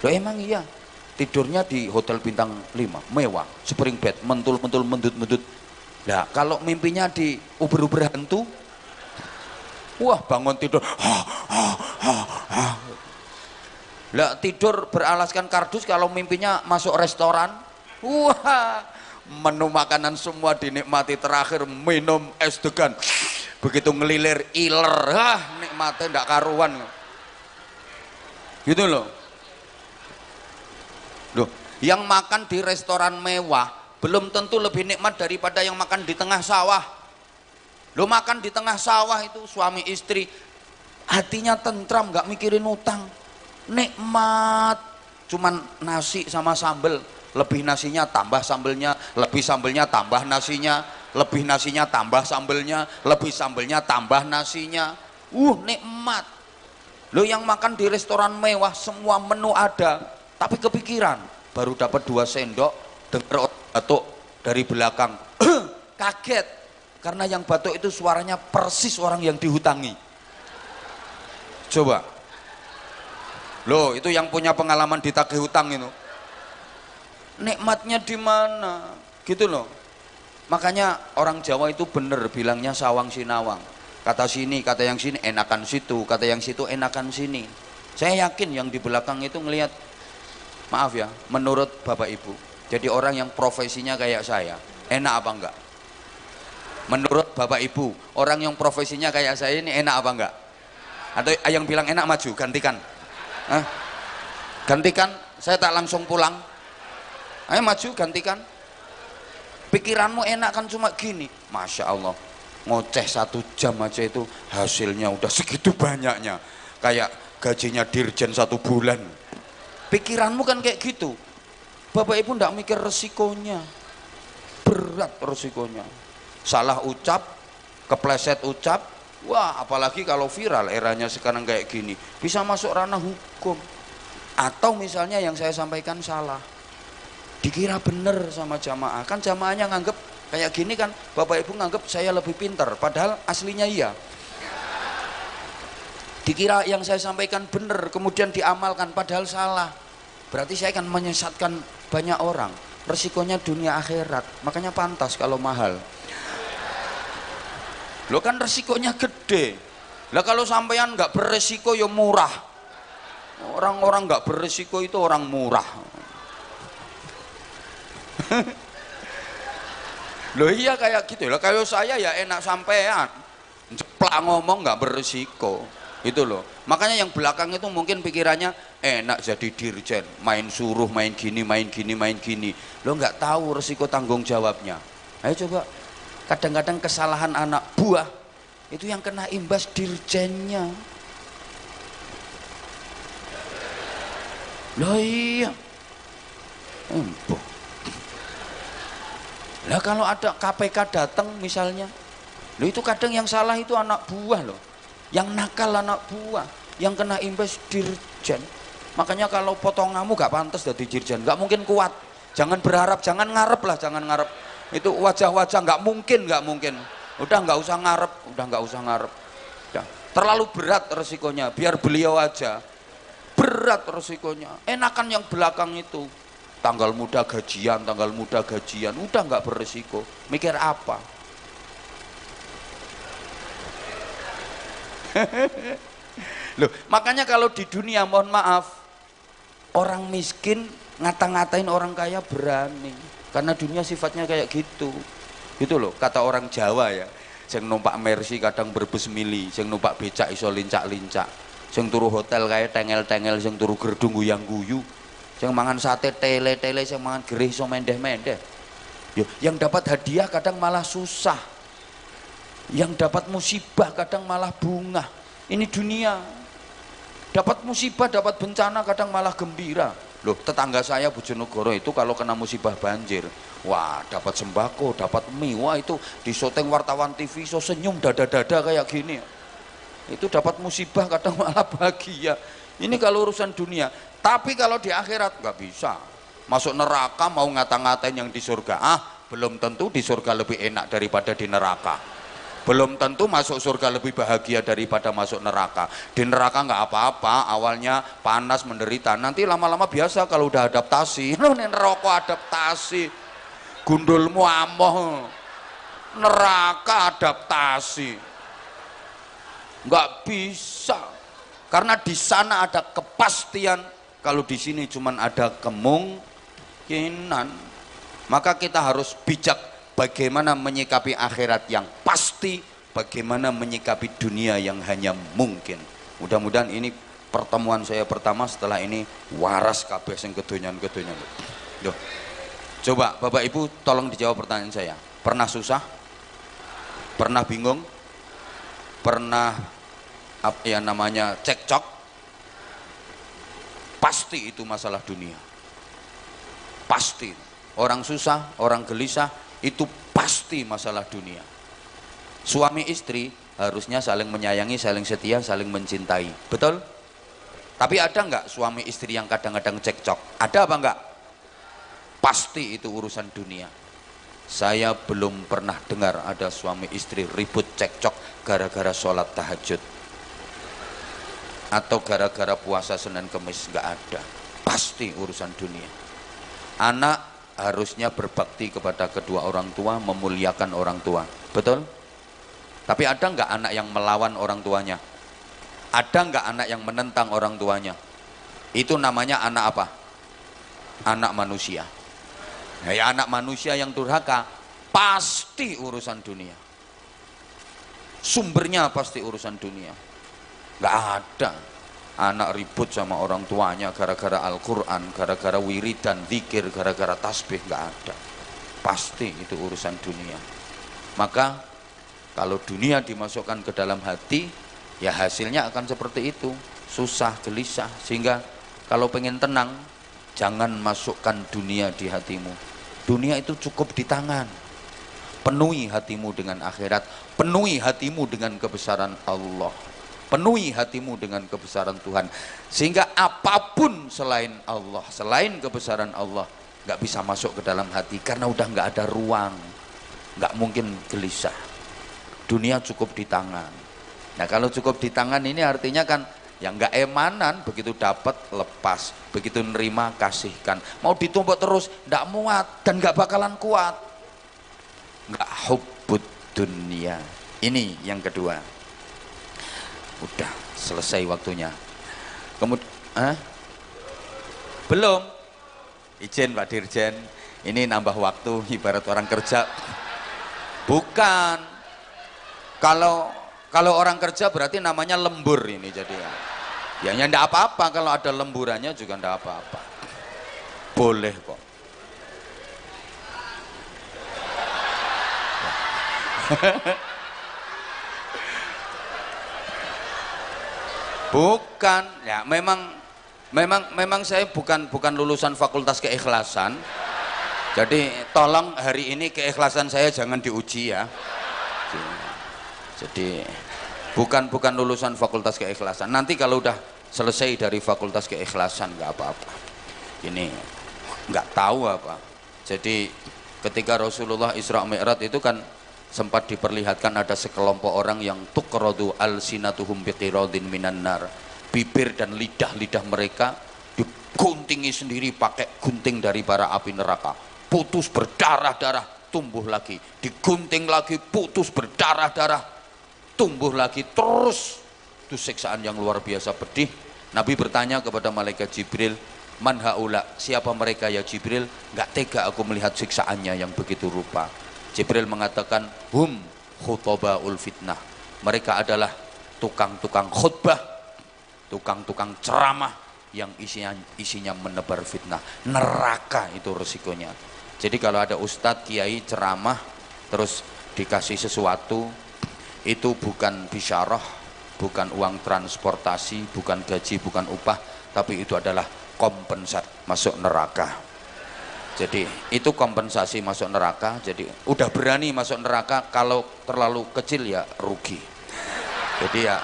Loh, emang iya, tidurnya di hotel bintang 5 mewah, spring bed, mentul-mentul, mendut-mendut. Nah, kalau mimpinya di uber-uber hantu, wah bangun tidur, lah tidur beralaskan kardus, kalau mimpinya masuk restoran, wah menu makanan semua dinikmati, terakhir minum es degan, begitu ngelilir iler, nikmatnya ndak karuan, gitu loh. Loh, yang makan di restoran mewah belum tentu lebih nikmat daripada yang makan di tengah sawah. Lo makan di tengah sawah itu suami istri hatinya tentram, nggak mikirin utang, nikmat, cuman nasi sama sambel, lebih nasinya tambah sambelnya, lebih sambelnya tambah nasinya, lebih nasinya tambah sambelnya, lebih sambelnya tambah nasinya, nikmat. Lo yang makan di restoran mewah semua menu ada, tapi kepikiran baru dapat 2 sendok, denger batuk dari belakang, kaget karena yang batuk itu suaranya persis orang yang dihutangi. Coba loh, itu yang punya pengalaman ditagih hutang itu, nikmatnya di mana gitu loh. Makanya orang Jawa itu bener bilangnya sawang sinawang, kata sini kata yang sini enakan situ, kata yang situ enakan sini. Saya yakin yang di belakang itu ngelihat, maaf ya, menurut Bapak Ibu, jadi orang yang profesinya kayak saya, enak apa enggak? Menurut Bapak Ibu, orang yang profesinya kayak saya ini enak apa enggak? Atau yang bilang enak maju, gantikan. Gantikan, saya tak langsung pulang. Ayo maju, gantikan. Pikiranmu enak kan cuma gini. Masya Allah, ngoceh 1 jam aja itu hasilnya udah segitu banyaknya. kayak gajinya dirjen 1 bulan. Pikiranmu kan kayak gitu. Bapak Ibu ndak mikir resikonya, berat resikonya. Salah ucap, kepleset ucap, wah apalagi kalau viral eranya sekarang kayak gini, bisa masuk ranah hukum. Atau misalnya yang saya sampaikan salah, dikira bener sama jamaah, kan jamaahnya nganggep kayak gini kan, Bapak Ibu nganggep saya lebih pintar, padahal aslinya iya. Dikira yang saya sampaikan benar, kemudian diamalkan padahal salah. Berarti saya akan menyesatkan banyak orang. Resikonya dunia akhirat, makanya pantas kalau mahal. Lo kan resikonya gede. Lah kalau sampean nggak beresiko ya murah. Orang-orang nggak beresiko itu orang murah. Loh iya kayak gitu. Lah kalau saya ya enak sampean. Ceplak ngomong nggak beresiko. Itu loh, makanya yang belakang itu mungkin pikirannya enak jadi dirjen, main suruh, main gini, main gini, main gini. Lo nggak tahu resiko tanggung jawabnya. Ayo coba, kadang-kadang kesalahan anak buah itu yang kena imbas dirjennya. Loh iya, lah kalau ada KPK datang misalnya, lo itu kadang yang salah itu anak buah loh. Yang nakal anak buah, yang kena imbas dirjen. Makanya kalau potonganmu gak pantas jadi dirjen, gak mungkin kuat. Jangan berharap, jangan ngarep lah, jangan ngarep. Itu wajah-wajah gak mungkin, gak mungkin. Udah gak usah ngarep, udah gak usah ngarep. Udah. Terlalu berat resikonya, biar beliau aja. Berat resikonya. Enakan yang belakang itu. Tanggal muda gajian, udah gak beresiko. Mikir apa? Loh, makanya kalau di dunia mohon maaf, orang miskin ngata-ngatain orang kaya berani, karena dunia sifatnya kayak gitu. Gitu loh, kata orang Jawa ya, sing numpak Mercy kadang berbes mili, sing numpak becak iso lincak-lincak, sing turu hotel kayak tengel-tengel, sing turu gerdung guyang-guyu, sing mangan sate tele-tele, sing mangan gerih iso mendeh-mendeh. Yo, yang dapat hadiah kadang malah susah. Yang dapat musibah kadang malah bunga. Ini dunia. Dapat musibah, dapat bencana kadang malah gembira. Loh, tetangga saya Bojonegoro itu kalau kena musibah banjir, wah dapat sembako, dapat mie, wah itu disoteng wartawan TV so senyum dada-dada kayak gini. Itu dapat musibah kadang malah bahagia. Ini kalau urusan dunia. Tapi kalau di akhirat nggak bisa. Masuk neraka mau ngata-ngatain yang di surga. Belum tentu di surga lebih enak daripada di neraka. Belum tentu masuk surga lebih bahagia daripada masuk neraka. Di neraka nggak apa-apa, awalnya panas menderita, nanti lama-lama biasa kalau udah adaptasi. Ini neraka adaptasi, gundulmu amoh, neraka adaptasi, nggak bisa. Karena di sana ada kepastian, kalau di sini cuman ada kemungkinan. Maka kita harus bijak. Bagaimana menyikapi akhirat yang pasti, bagaimana menyikapi dunia yang hanya mungkin. Mudah-mudahan ini pertemuan saya pertama, setelah ini waras kabeh sing kedonyan-kedonyan. Loh. Coba Bapak Ibu tolong dijawab pertanyaan saya. Pernah susah? Pernah bingung? Pernah apa ya namanya cekcok? Pasti itu masalah dunia. Pasti. Orang susah, orang gelisah, itu pasti masalah dunia. Suami istri harusnya saling menyayangi, saling setia, saling mencintai, betul? Tapi ada nggak suami istri yang kadang-kadang cekcok? Ada apa enggak? Pasti itu urusan dunia. Saya belum pernah dengar ada suami istri ribut cekcok gara-gara sholat tahajud atau gara-gara puasa Senin Kemis, nggak ada. Pasti urusan dunia. Anak harusnya berbakti kepada kedua orang tua, memuliakan orang tua, betul? Tapi ada nggak anak yang melawan orang tuanya? Ada nggak anak yang menentang orang tuanya? Itu namanya anak apa? Anak manusia. Nah, ya anak manusia yang durhaka pasti urusan dunia. Sumbernya pasti urusan dunia. Nggak ada anak ribut sama orang tuanya gara-gara Al-Quran, gara-gara wiridan, zikir, gara-gara tasbih, nggak ada. Pasti itu urusan dunia. Maka kalau dunia dimasukkan ke dalam hati, ya hasilnya akan seperti itu. susah, gelisah. Sehingga kalau pengen tenang, jangan masukkan dunia di hatimu. Dunia itu cukup di tangan. Penuhi hatimu dengan akhirat, penuhi hatimu dengan kebesaran Allah, penuhi hatimu dengan kebesaran Tuhan. Sehingga apapun selain Allah, selain kebesaran Allah, nggak bisa masuk ke dalam hati, karena udah nggak ada ruang, nggak mungkin gelisah. Dunia cukup di tangan. Nah kalau cukup di tangan ini artinya kan yang nggak emanan, begitu dapat lepas, begitu nerima kasihkan. Mau ditumpuk terus nggak muat dan nggak bakalan kuat. Nggak hubbud dunia. Ini yang kedua. Udah selesai waktunya. Kemudian belum. Izin Pak Dirjen, ini nambah waktu ibarat orang kerja. Bukan. Kalau orang kerja berarti namanya lembur ini jadi ya enggak apa-apa, kalau ada lemburannya juga enggak apa-apa. Boleh kok. Bukan, ya memang saya bukan lulusan Fakultas Keikhlasan. Jadi tolong hari ini keikhlasan saya jangan diuji ya. Jadi bukan lulusan Fakultas Keikhlasan. Nanti kalau udah selesai dari Fakultas Keikhlasan nggak apa-apa. Ini nggak tahu apa. Jadi ketika Rasulullah Isra Mi'raj itu kan sempat diperlihatkan ada sekelompok orang yang tuqradu alsinatuhum biqiradin minan nar. Bibir dan lidah mereka diguntingi sendiri pakai gunting dari bara api neraka. Putus berdarah-darah, tumbuh lagi. Digunting lagi, putus berdarah-darah, tumbuh lagi. Terus itu siksaan yang luar biasa pedih. Nabi bertanya kepada malaikat Jibril, man haula, siapa mereka ya Jibril? Nggak tega aku melihat siksaannya yang begitu rupa. Jibril mengatakan, hum khutobaul fitnah. Mereka adalah tukang-tukang khutbah, tukang-tukang ceramah yang isinya menebar fitnah. Neraka itu resikonya. Jadi kalau ada ustadz, kiai ceramah terus dikasih sesuatu, itu bukan bisyarah, bukan uang transportasi, bukan gaji, bukan upah, tapi itu adalah kompensasi masuk neraka. Jadi itu kompensasi masuk neraka. Jadi udah berani masuk neraka, kalau terlalu kecil ya rugi. Jadi ya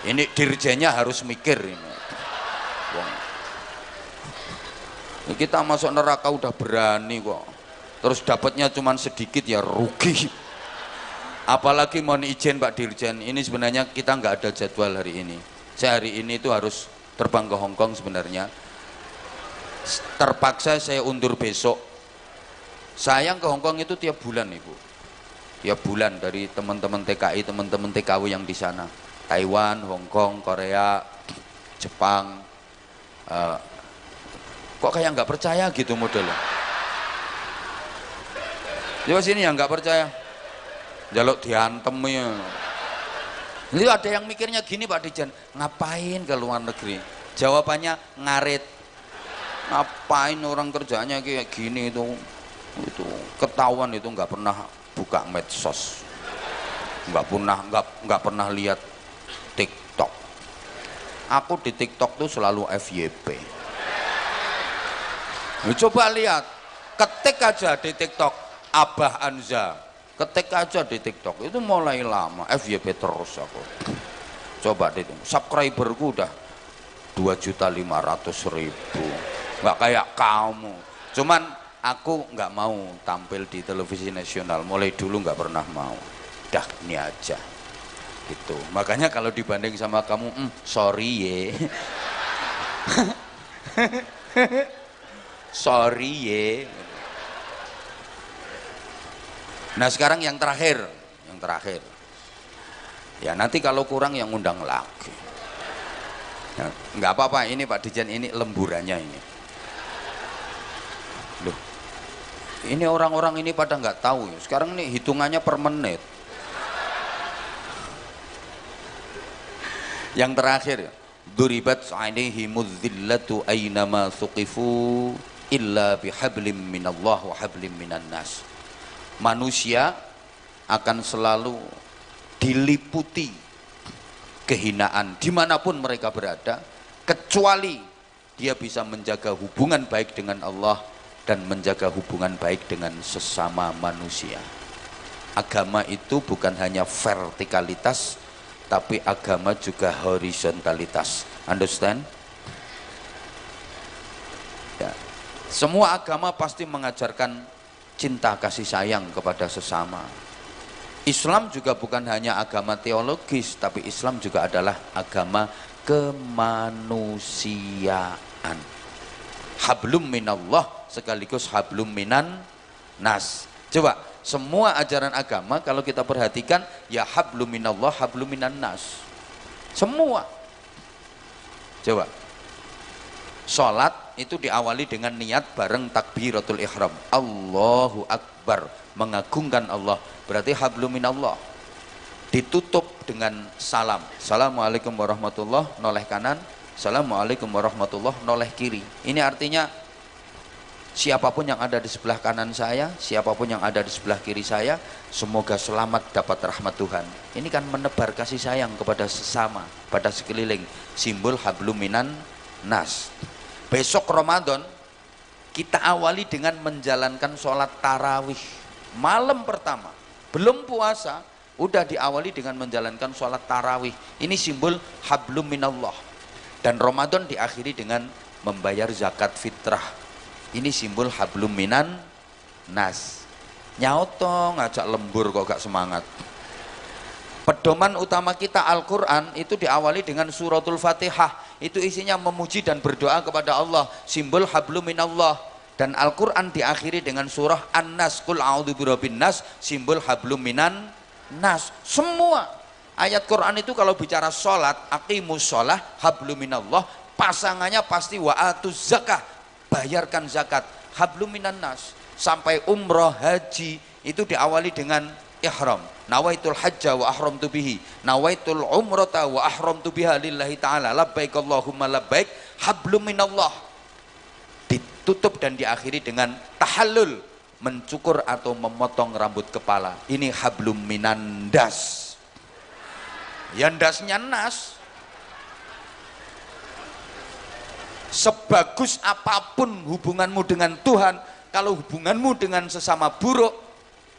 ini dirjennya harus mikir ini. Kita masuk neraka udah berani kok, terus dapatnya cuman sedikit ya rugi. Apalagi mohon izin Pak Dirjen, ini sebenarnya kita nggak ada jadwal hari ini. Saya hari ini itu harus terbang ke Hongkong sebenarnya. Terpaksa saya undur besok. Sayang ke Hongkong itu tiap bulan Ibu. Tiap bulan dari teman-teman TKI, teman-teman TKW yang di sana. Taiwan, Hongkong, Korea, Jepang. Kok kayak nggak percaya gitu modelnya. Coba sini yang nggak percaya. Jaluk diantem ya. Itu ada yang mikirnya gini Pak Dirjen, ngapain ke luar negeri? Jawabannya ngarit. Ngapain orang kerjanya kayak gini itu ketahuan itu nggak pernah buka medsos, nggak pernah lihat TikTok. Aku di TikTok tuh selalu FYP. Coba lihat, ketik aja di TikTok Abah Anza, ketik aja di TikTok itu mulai lama FYP terus aku. Coba deh, subscriberku udah 2.500.000. Nggak kayak kamu. Cuman aku nggak mau tampil di televisi nasional, mulai dulu nggak pernah mau. Dah ini aja. Gitu. Makanya kalau dibanding sama kamu, sorry ye. Sorry ye. Nah sekarang yang terakhir. Ya nanti kalau kurang yang undang lagi. Nah, nggak apa-apa, ini Pak Dirjen, ini lemburannya ini. Loh, ini orang-orang ini pada nggak tahu. Sekarang ini hitungannya per menit. Yang terakhir, duribat alaihimudz zillatu aynama thuqifu illa bihablim minallah wa hablim minan nas. Manusia akan selalu diliputi kehinaan dimanapun mereka berada, kecuali dia bisa menjaga hubungan baik dengan Allah dan menjaga hubungan baik dengan sesama manusia. Agama itu bukan hanya vertikalitas, tapi agama juga horizontalitas. Understand? Ya. Semua agama pasti mengajarkan cinta kasih sayang kepada sesama. Islam juga bukan hanya agama teologis, tapi Islam juga adalah agama kemanusiaan. Hablum minallah sekaligus hablum minan nas. Coba semua ajaran agama kalau kita perhatikan ya hablum minallah hablum minan nas. Semua. Coba. Salat itu diawali dengan niat bareng takbiratul ihram. Allahu akbar, mengagungkan Allah. Berarti hablum minallah. Ditutup dengan salam. Assalamualaikum warahmatullahi, noleh kanan. Assalamualaikum warahmatullahi, noleh kiri. Ini artinya siapapun yang ada di sebelah kanan saya, siapapun yang ada di sebelah kiri saya, semoga selamat dapat rahmat Tuhan. Ini kan menebar kasih sayang kepada sesama, pada sekeliling. Simbol hablum minan nas. Besok Ramadan kita awali dengan menjalankan sholat tarawih malam pertama. Belum puasa, udah diawali dengan menjalankan sholat tarawih. Ini simbol hablum minallah. Dan Ramadan diakhiri dengan membayar zakat fitrah. Ini simbol hablum minan nas. Nyautong ngajak lembur kok gak semangat. Pedoman utama kita Al-Quran itu diawali dengan suratul Fatihah. Itu isinya memuji dan berdoa kepada Allah. Simbol hablum minallah. Dan Al-Quran diakhiri dengan surah An-Nas. Qul a'udzu birabbin nas. Simbol hablum minan nas. Semua ayat Quran itu kalau bicara sholat, aqimus sholah, hablum minallah, pasangannya pasti wa'atuz zakah, bayarkan zakat, hablum minan nas. Sampai umroh, haji itu diawali dengan ihram. Nawaitul hajja wa ahramtu bihi, nawaitul umrata wa ahramtu biha lillahi ta'ala, labbaik Allahumma labbaik, hablum minallah. Ditutup dan diakhiri dengan tahallul, mencukur atau memotong rambut kepala. Ini hablum minan das. Ya ndasnya nas. Sebagus apapun hubunganmu dengan Tuhan, kalau hubunganmu dengan sesama buruk,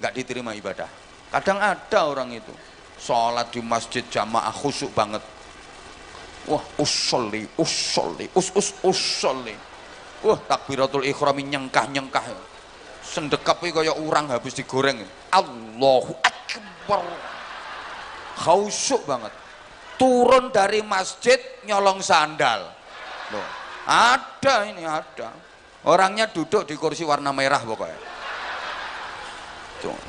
nggak diterima ibadah. Kadang ada orang itu sholat di masjid jamaah khusyuk banget. Wah, usolli. Wah, takbiratul ihrami nyengkah. Sendekap kayak orang habis digoreng. Allahu akbar. Khusyuk banget, turun dari masjid nyolong sandal. Loh, ada orangnya duduk di kursi warna merah pokoknya. Tuh.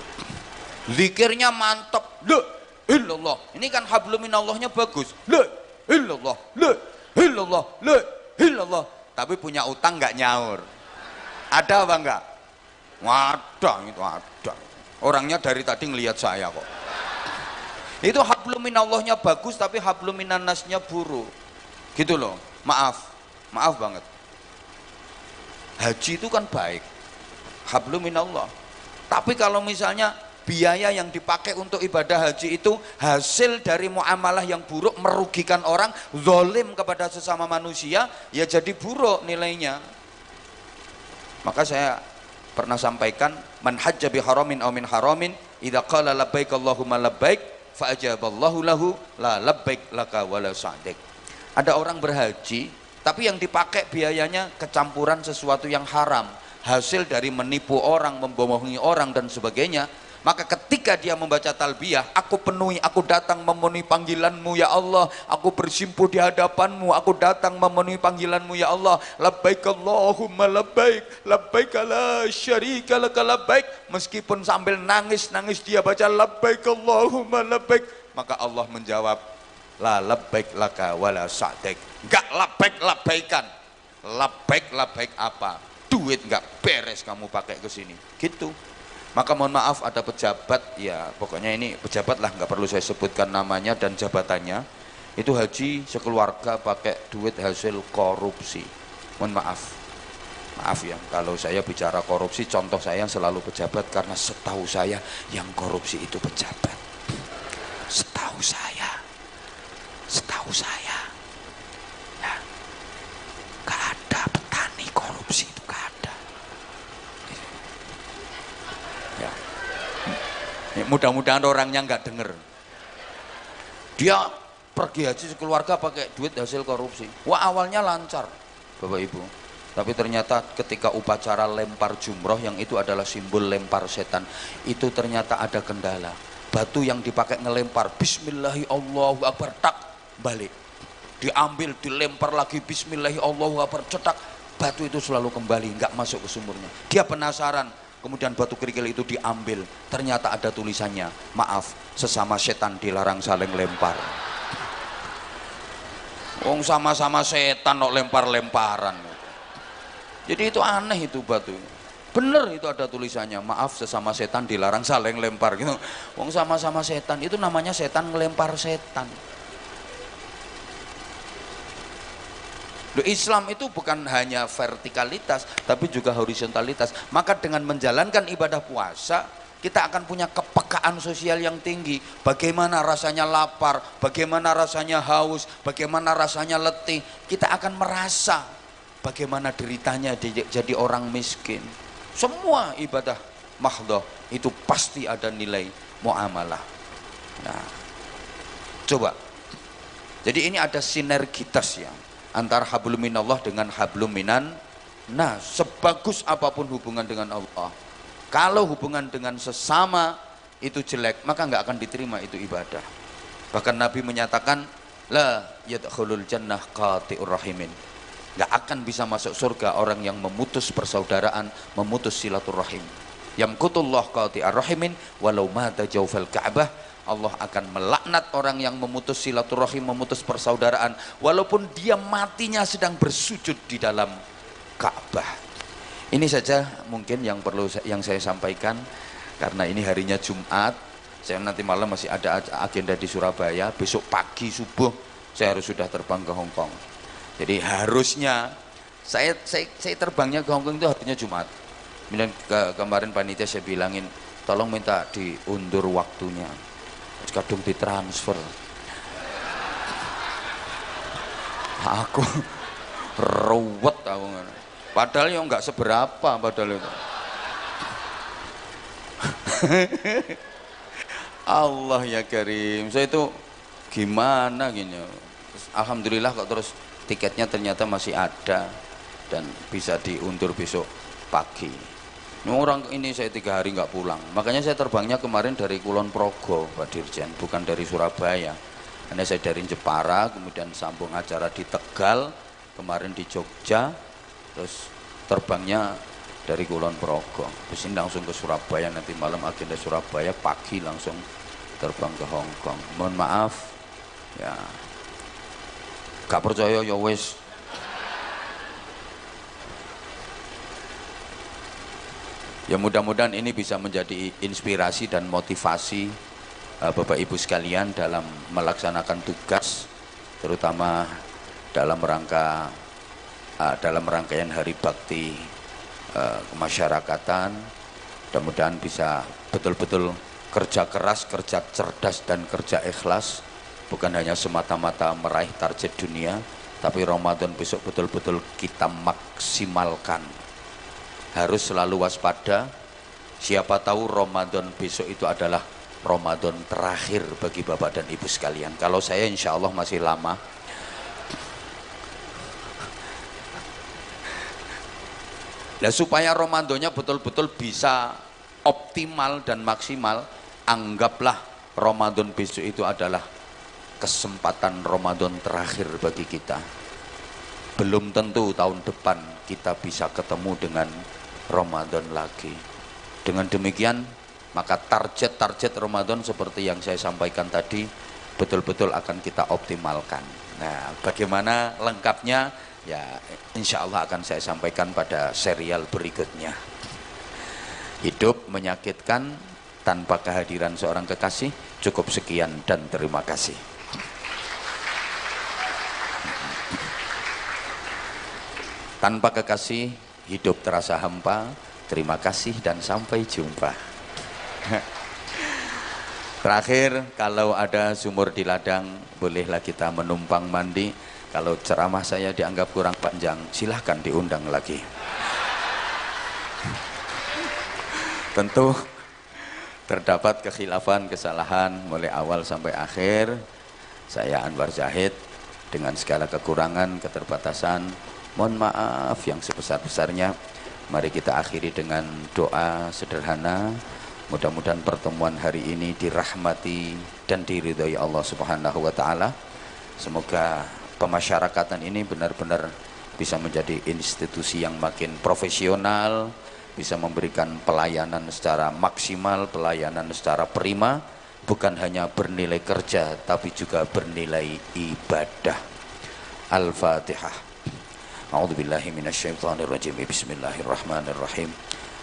Zikirnya mantap, la illallah. Ini kan hablum minallahnya bagus, la illallah, la illallah, la illallah. Tapi punya utang nggak nyaur. Ada apa enggak? Ada. Orangnya dari tadi ngelihat saya kok. Itu hablum minallahnya bagus, tapi hablum minan nasnya buruk. Gitu loh. Maaf banget. Haji itu kan baik, hablum minallah. Tapi kalau misalnya biaya yang dipakai untuk ibadah haji itu hasil dari muamalah yang buruk, merugikan orang, zalim kepada sesama manusia, ya jadi buruk nilainya. Maka saya pernah sampaikan, man hajja bi haramin aw min haramin, idza qala labbaik Allahumma labbaik fa'ajaballahu lahu la labbaik laka wala sa'dik. Ada orang berhaji tapi yang dipakai biayanya kecampuran sesuatu yang haram, hasil dari menipu orang, membohongi orang dan sebagainya. Maka ketika dia membaca talbiyah, aku penuhi, aku datang memenuhi panggilanmu ya Allah, aku bersimpuh di hadapanmu, aku datang memenuhi panggilanmu ya Allah, labbaik Allahumma labbaik, labbaik la syarika laka labbaik. Meskipun sambil nangis dia baca labbaik Allahumma labbaik, maka Allah menjawab la labbaik laka wala sa'dik. Enggak labbaikan. Labbaik apa? Duit enggak beres kamu pakai ke sini. Gitu. Maka mohon maaf ada pejabat, ya pokoknya ini pejabat lah, nggak perlu saya sebutkan namanya dan jabatannya. Itu haji sekeluarga pakai duit hasil korupsi. Mohon maaf ya kalau saya bicara korupsi, contoh saya selalu pejabat, karena setahu saya yang korupsi itu pejabat. Setahu saya setahu saya ya nggak ada petani korupsi, itu nggak ada ya. Mudah-mudahan orangnya nggak denger. Dia pergi haji sekeluarga pakai duit hasil korupsi. Wah, awalnya lancar Bapak Ibu, tapi ternyata ketika upacara lempar jumroh, yang itu adalah simbol lempar setan, itu ternyata ada kendala. Batu yang dipakai ngelempar, bismillahi Allahu akbar, tak balik, diambil dilempar lagi, bismillahi Allahu akbar, cetak, batu itu selalu kembali, nggak masuk ke sumurnya. Dia penasaran, kemudian batu kerikil itu diambil, ternyata ada tulisannya, maaf, sesama setan dilarang saling lempar. Wong sama-sama setan kok lempar-lemparan. Jadi itu aneh itu batu. Bener itu ada tulisannya, maaf sesama setan dilarang saling lempar gitu. Wong sama-sama setan, itu namanya setan ngelempar setan. Loh, Islam itu bukan hanya vertikalitas tapi juga horizontalitas. Maka dengan menjalankan ibadah puasa, kita akan punya kepekaan sosial yang tinggi. Bagaimana rasanya lapar, bagaimana rasanya haus, bagaimana rasanya letih. Kita akan merasa bagaimana deritanya jadi orang miskin. Semua ibadah mahdhah itu pasti ada nilai muamalah. Nah, coba. Jadi ini ada sinergitas ya antara hablum minallah dengan hablum minan nas. Sebagus apapun hubungan dengan Allah, kalau hubungan dengan sesama itu jelek, maka nggak akan diterima itu ibadah. Bahkan Nabi menyatakan, la yadkhulul jannah qati'ur rahimin. Nggak akan bisa masuk surga orang yang memutus persaudaraan, memutus silaturahim. Yamkutullah qati'ar rahimin walau mata jawfal ka'bah. Allah akan melaknat orang yang memutus silaturahim, memutus persaudaraan, walaupun dia matinya sedang bersujud di dalam Ka'bah. Ini saja mungkin yang perlu yang saya sampaikan, karena ini harinya Jumat. Saya nanti malam masih ada agenda di Surabaya. Besok pagi subuh saya harus sudah terbang ke Hong Kong. Jadi harusnya saya terbangnya ke Hong Kong itu harinya Jumat. Kemudian kemarin panitia saya bilangin, tolong minta diundur waktunya. Kadung ditransfer. Aku ruwet aku. Padahal yang nggak seberapa padahal itu. Allah ya Karim, saya itu gimana gini. Alhamdulillah kok terus tiketnya ternyata masih ada dan bisa diundur besok pagi. Orang ini saya 3 hari nggak pulang, makanya saya terbangnya kemarin dari Kulon Progo Pak Dirjen, bukan dari Surabaya. Karena saya dari Jepara, kemudian sambung acara di Tegal, kemarin di Jogja, terus terbangnya dari Kulon Progo, terus ini langsung ke Surabaya, nanti malam agenda Surabaya, pagi langsung terbang ke Hong Kong. Mohon maaf ya, gak percaya ya wes. Ya mudah-mudahan ini bisa menjadi inspirasi dan motivasi Bapak Ibu sekalian dalam melaksanakan tugas, terutama dalam rangkaian Hari Bakti Kemasyarakatan. Mudah-mudahan bisa betul-betul kerja keras, kerja cerdas dan kerja ikhlas, bukan hanya semata-mata meraih target dunia, tapi Ramadan besok betul-betul kita maksimalkan. Harus selalu waspada, siapa tahu Ramadan besok itu adalah Ramadan terakhir bagi Bapak dan Ibu sekalian. Kalau saya insya Allah masih lama. Nah, supaya Ramadannya betul-betul bisa optimal dan maksimal, anggaplah Ramadan besok itu adalah kesempatan Ramadan terakhir bagi kita. Belum tentu tahun depan kita bisa ketemu dengan Ramadan lagi. Dengan demikian, maka target-target Ramadan seperti yang saya sampaikan tadi betul-betul akan kita optimalkan. Nah, bagaimana lengkapnya? Ya, insya Allah akan saya sampaikan pada serial berikutnya. Hidup menyakitkan tanpa kehadiran seorang kekasih. Cukup sekian dan terima kasih. Tanpa kekasih, hidup terasa hampa. Terima kasih dan sampai jumpa. Terakhir, kalau ada sumur di ladang, bolehlah kita menumpang mandi. Kalau ceramah saya dianggap kurang panjang, silahkan diundang lagi. Tentu terdapat kekhilafan, kesalahan mulai awal sampai akhir. Saya Anwar Zahid dengan segala kekurangan, keterbatasan, mohon maaf yang sebesar-besarnya. Mari kita akhiri dengan doa sederhana. Mudah-mudahan pertemuan hari ini dirahmati dan diridhai Allah Subhanahu wa taala. Semoga pemasyarakatan ini benar-benar bisa menjadi institusi yang makin profesional, bisa memberikan pelayanan secara maksimal, pelayanan secara prima, bukan hanya bernilai kerja tapi juga bernilai ibadah. Al-Fatihah. A'udzubillahi minasyaitonirrajim. Bismillahirrahmanirrahim.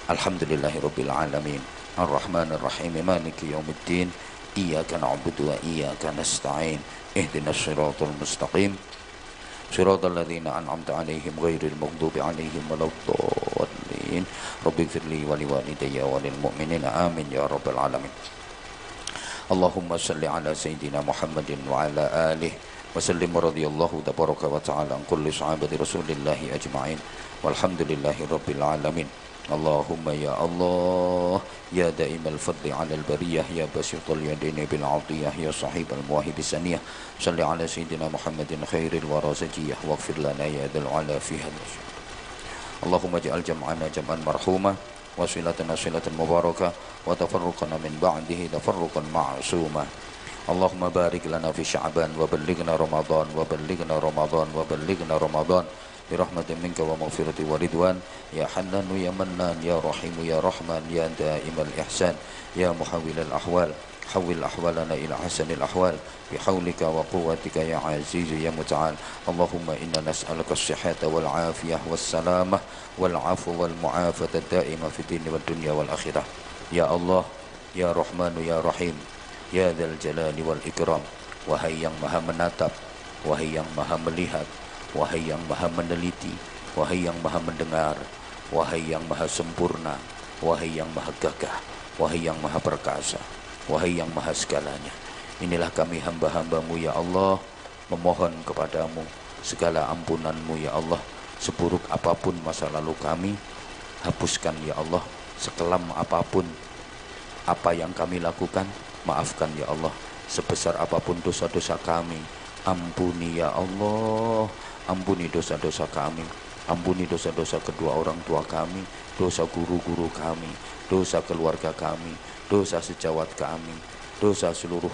Alhamdulillahirabbil alamin. Ar-Rahmanir-Rahim. Maliki yaumiddin. Iyyaka na'budu wa iyyaka nasta'in. Ihdinas siratal mustaqim. Siratal ladzina an'amta 'alaihim ghairil maghdubi 'alaihim waladdallin. Rabbighfirli wa liwalidayya wa lil mu'minina amin ya rabbal alamin. Allahumma shalli ala sayyidina Muhammadin wa ala alihi wa sallim radhiyallahu tabaraka wa ta'ala an kulli sahabati Rasulillahi ajma'in. Walhamdulillahi rabbil alamin. Allahumma ya Allah ya daimal fadli ala al-bariyah ya basitul yadaini bil 'atiyah ya sahibal muwahhib saniyah salli ala sayyidina Muhammadin khairil warasajiyah waghfir lana ya dzal 'ala fi hadhihi. Allahumma ij'al jam'ana jam'an marhuma wa silatana silatan mubarakah wa tafarruqana min ba'dihi tafarruqan ma'suma. Allahumma barik lana fi sya'ban wa ballighna ramadan wa ballighna ramadan wa ballighna ramadan birahmatin minka wa maghfirati wa ridwan ya hannanu ya mannan ya rahimu ya rahman ya daimal ihsan ya muhawwilal ahwal hawwil ahwalana ila hasanil ahwal bihaulika wa quwwatika ya aziz ya muta'al. Allahumma inna nas'aluka as-sihhata wal afiyah was salamah wal afwa wal mu'afata daima fid dini wad dunya wal akhirah. Ya Allah ya Rahmanu ya Rahim ya dzal jalali wal ikram. Wahai yang maha menatap, wahai yang maha melihat, wahai yang maha meneliti, wahai yang maha mendengar, wahai yang maha sempurna, wahai yang maha gagah, wahai yang maha perkasa, wahai yang maha segalanya. Inilah kami hamba-hambamu ya Allah, memohon kepadamu segala ampunanmu ya Allah. Seburuk apapun masa lalu kami, hapuskan ya Allah. Sekelam apapun apa yang kami lakukan, maafkan ya Allah. Sebesar apapun dosa-dosa kami, ampuni ya Allah. Ampuni dosa-dosa kami, ampuni dosa-dosa kedua orang tua kami, dosa guru-guru kami, dosa keluarga kami, dosa sejawat kami, dosa seluruh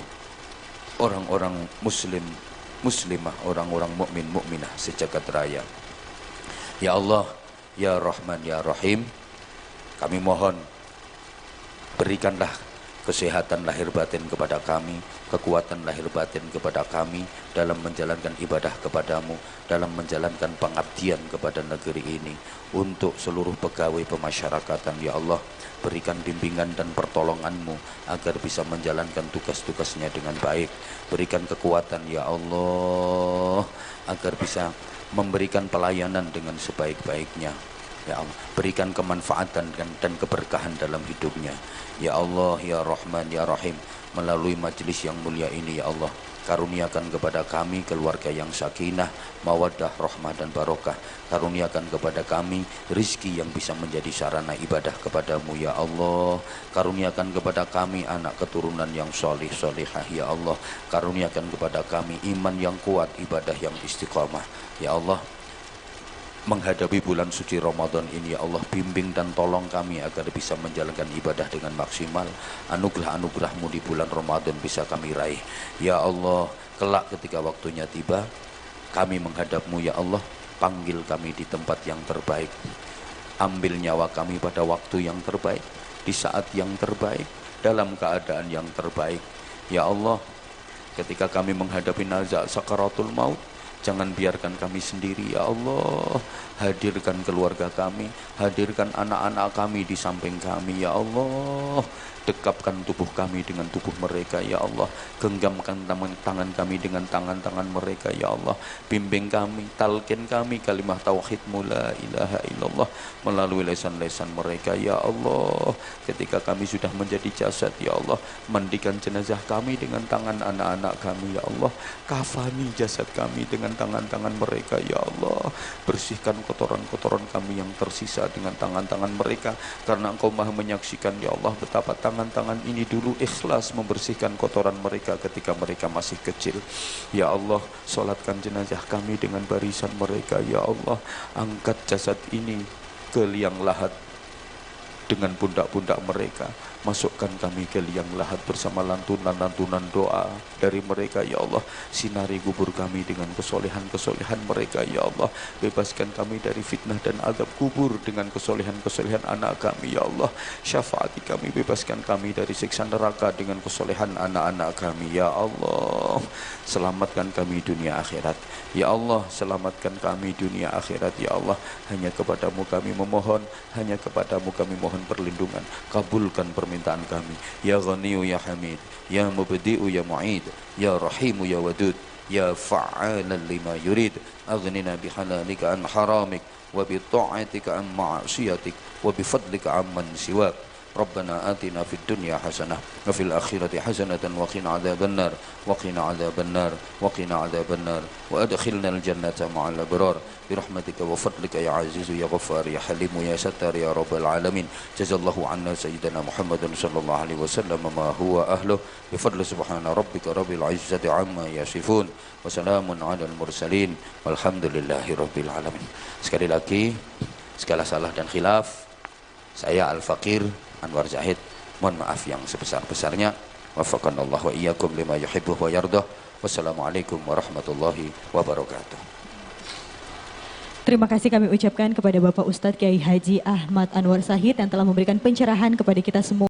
orang-orang muslim, muslimah, orang-orang mukmin, mukminah sejagat raya. Ya Allah, ya Rahman, ya Rahim, kami mohon berikanlah kesehatan lahir batin kepada kami, kekuatan lahir batin kepada kami dalam menjalankan ibadah kepadamu, dalam menjalankan pengabdian kepada negeri ini. Untuk seluruh pegawai pemasyarakatan ya Allah, berikan bimbingan dan pertolonganmu agar bisa menjalankan tugas-tugasnya dengan baik. Berikan kekuatan ya Allah agar bisa memberikan pelayanan dengan sebaik-baiknya. Ya Allah, berikan kemanfaatan dan keberkahan dalam hidupnya. Ya Allah, ya Rahman, ya Rahim, melalui majelis yang mulia ini ya Allah, karuniakan kepada kami keluarga yang sakinah, mawaddah, rahmah dan barokah. Karuniakan kepada kami rizki yang bisa menjadi sarana ibadah kepadamu ya Allah. Karuniakan kepada kami anak keturunan yang solih solihah ya Allah. Karuniakan kepada kami iman yang kuat, ibadah yang istiqamah ya Allah. Menghadapi bulan suci Ramadan ini ya Allah, bimbing dan tolong kami agar bisa menjalankan ibadah dengan maksimal. Anugerah-anugerahmu di bulan Ramadan bisa kami raih ya Allah. Kelak ketika waktunya tiba, kami menghadapmu ya Allah. Panggil kami di tempat yang terbaik, ambil nyawa kami pada waktu yang terbaik, di saat yang terbaik, dalam keadaan yang terbaik ya Allah. Ketika kami menghadapi nazak sakaratul maut, jangan biarkan kami sendiri ya Allah. Hadirkan keluarga kami, hadirkan anak-anak kami di samping kami ya Allah. dekapkan tubuh kami dengan tubuh mereka ya Allah, genggamkan tangan kami dengan tangan-tangan mereka ya Allah, bimbing kami, talqin kami kalimah tauhidmu la ilaha illallah melalui lesan-lesan mereka ya Allah. Ketika kami sudah menjadi jasad ya Allah, mandikan jenazah kami dengan tangan anak-anak kami ya Allah, kafani jasad kami dengan tangan-tangan mereka ya Allah, bersihkan kotoran-kotoran kami yang tersisa dengan tangan-tangan mereka, karena Engkau maha menyaksikan ya Allah betapa tangan-tangan ini dulu ikhlas membersihkan kotoran mereka ketika mereka masih kecil ya Allah. Solatkan jenazah kami dengan barisan mereka ya Allah, angkat jasad ini ke liang lahat dengan pundak-pundak mereka, masukkan kami ke liang lahat bersama lantunan-lantunan doa dari mereka ya Allah. Sinari kubur kami dengan kesolehan-kesolehan mereka ya Allah. Bebaskan kami dari fitnah dan azab kubur dengan kesolehan-kesolehan anak kami ya Allah. Syafaati kami, bebaskan kami dari siksa neraka dengan kesolehan anak-anak kami ya Allah. Selamatkan kami dunia akhirat ya Allah, selamatkan kami dunia akhirat ya Allah. Hanya kepadamu kami memohon, hanya kepadamu kami mohon perlindungan. Kabulkan permintaan kami ya Ghaniyu ya Hamid, ya Mubdi'u ya Mu'id, ya Rahimu ya Wadud, ya Fa'alan lima yurid. Aghnina bihalalika an haramik, wa bi ta'atika an ma'asiyatik, wa bi fadlika amman siwak. Rabbana atina fid dunya hasanah wa fil akhirati hasanatan wa qina adzabannar wa qina adzabannar wa qina adzabannar wa adkhilnal jannata ma'al abrar bi rahmatika wa fadlika ya azizu ya ghaffar ya halimu ya sattar ya rabbal alamin. Jazallahu anna sayyidina Muhammadan sallallahu alaihi wasallam ma huwa ahluh bi fadli subhana rabbika rabbil izzati amma yasifun wa salamun alal mursalin walhamdulillahi rabbil alamin. Sekali lagi, segala salah dan khilaf saya Al-Fakir Anwar Zahid mohon maaf yang sebesar-besarnya. Wafaqanallahu wa iyyakum lima yuhibbu wa yardah. Wassalamualaikum warahmatullahi wabarakatuh. Terima kasih kami ucapkan kepada Bapak Ustadz Kiai Haji Ahmad Anwar Zahid yang telah memberikan pencerahan kepada kita semua.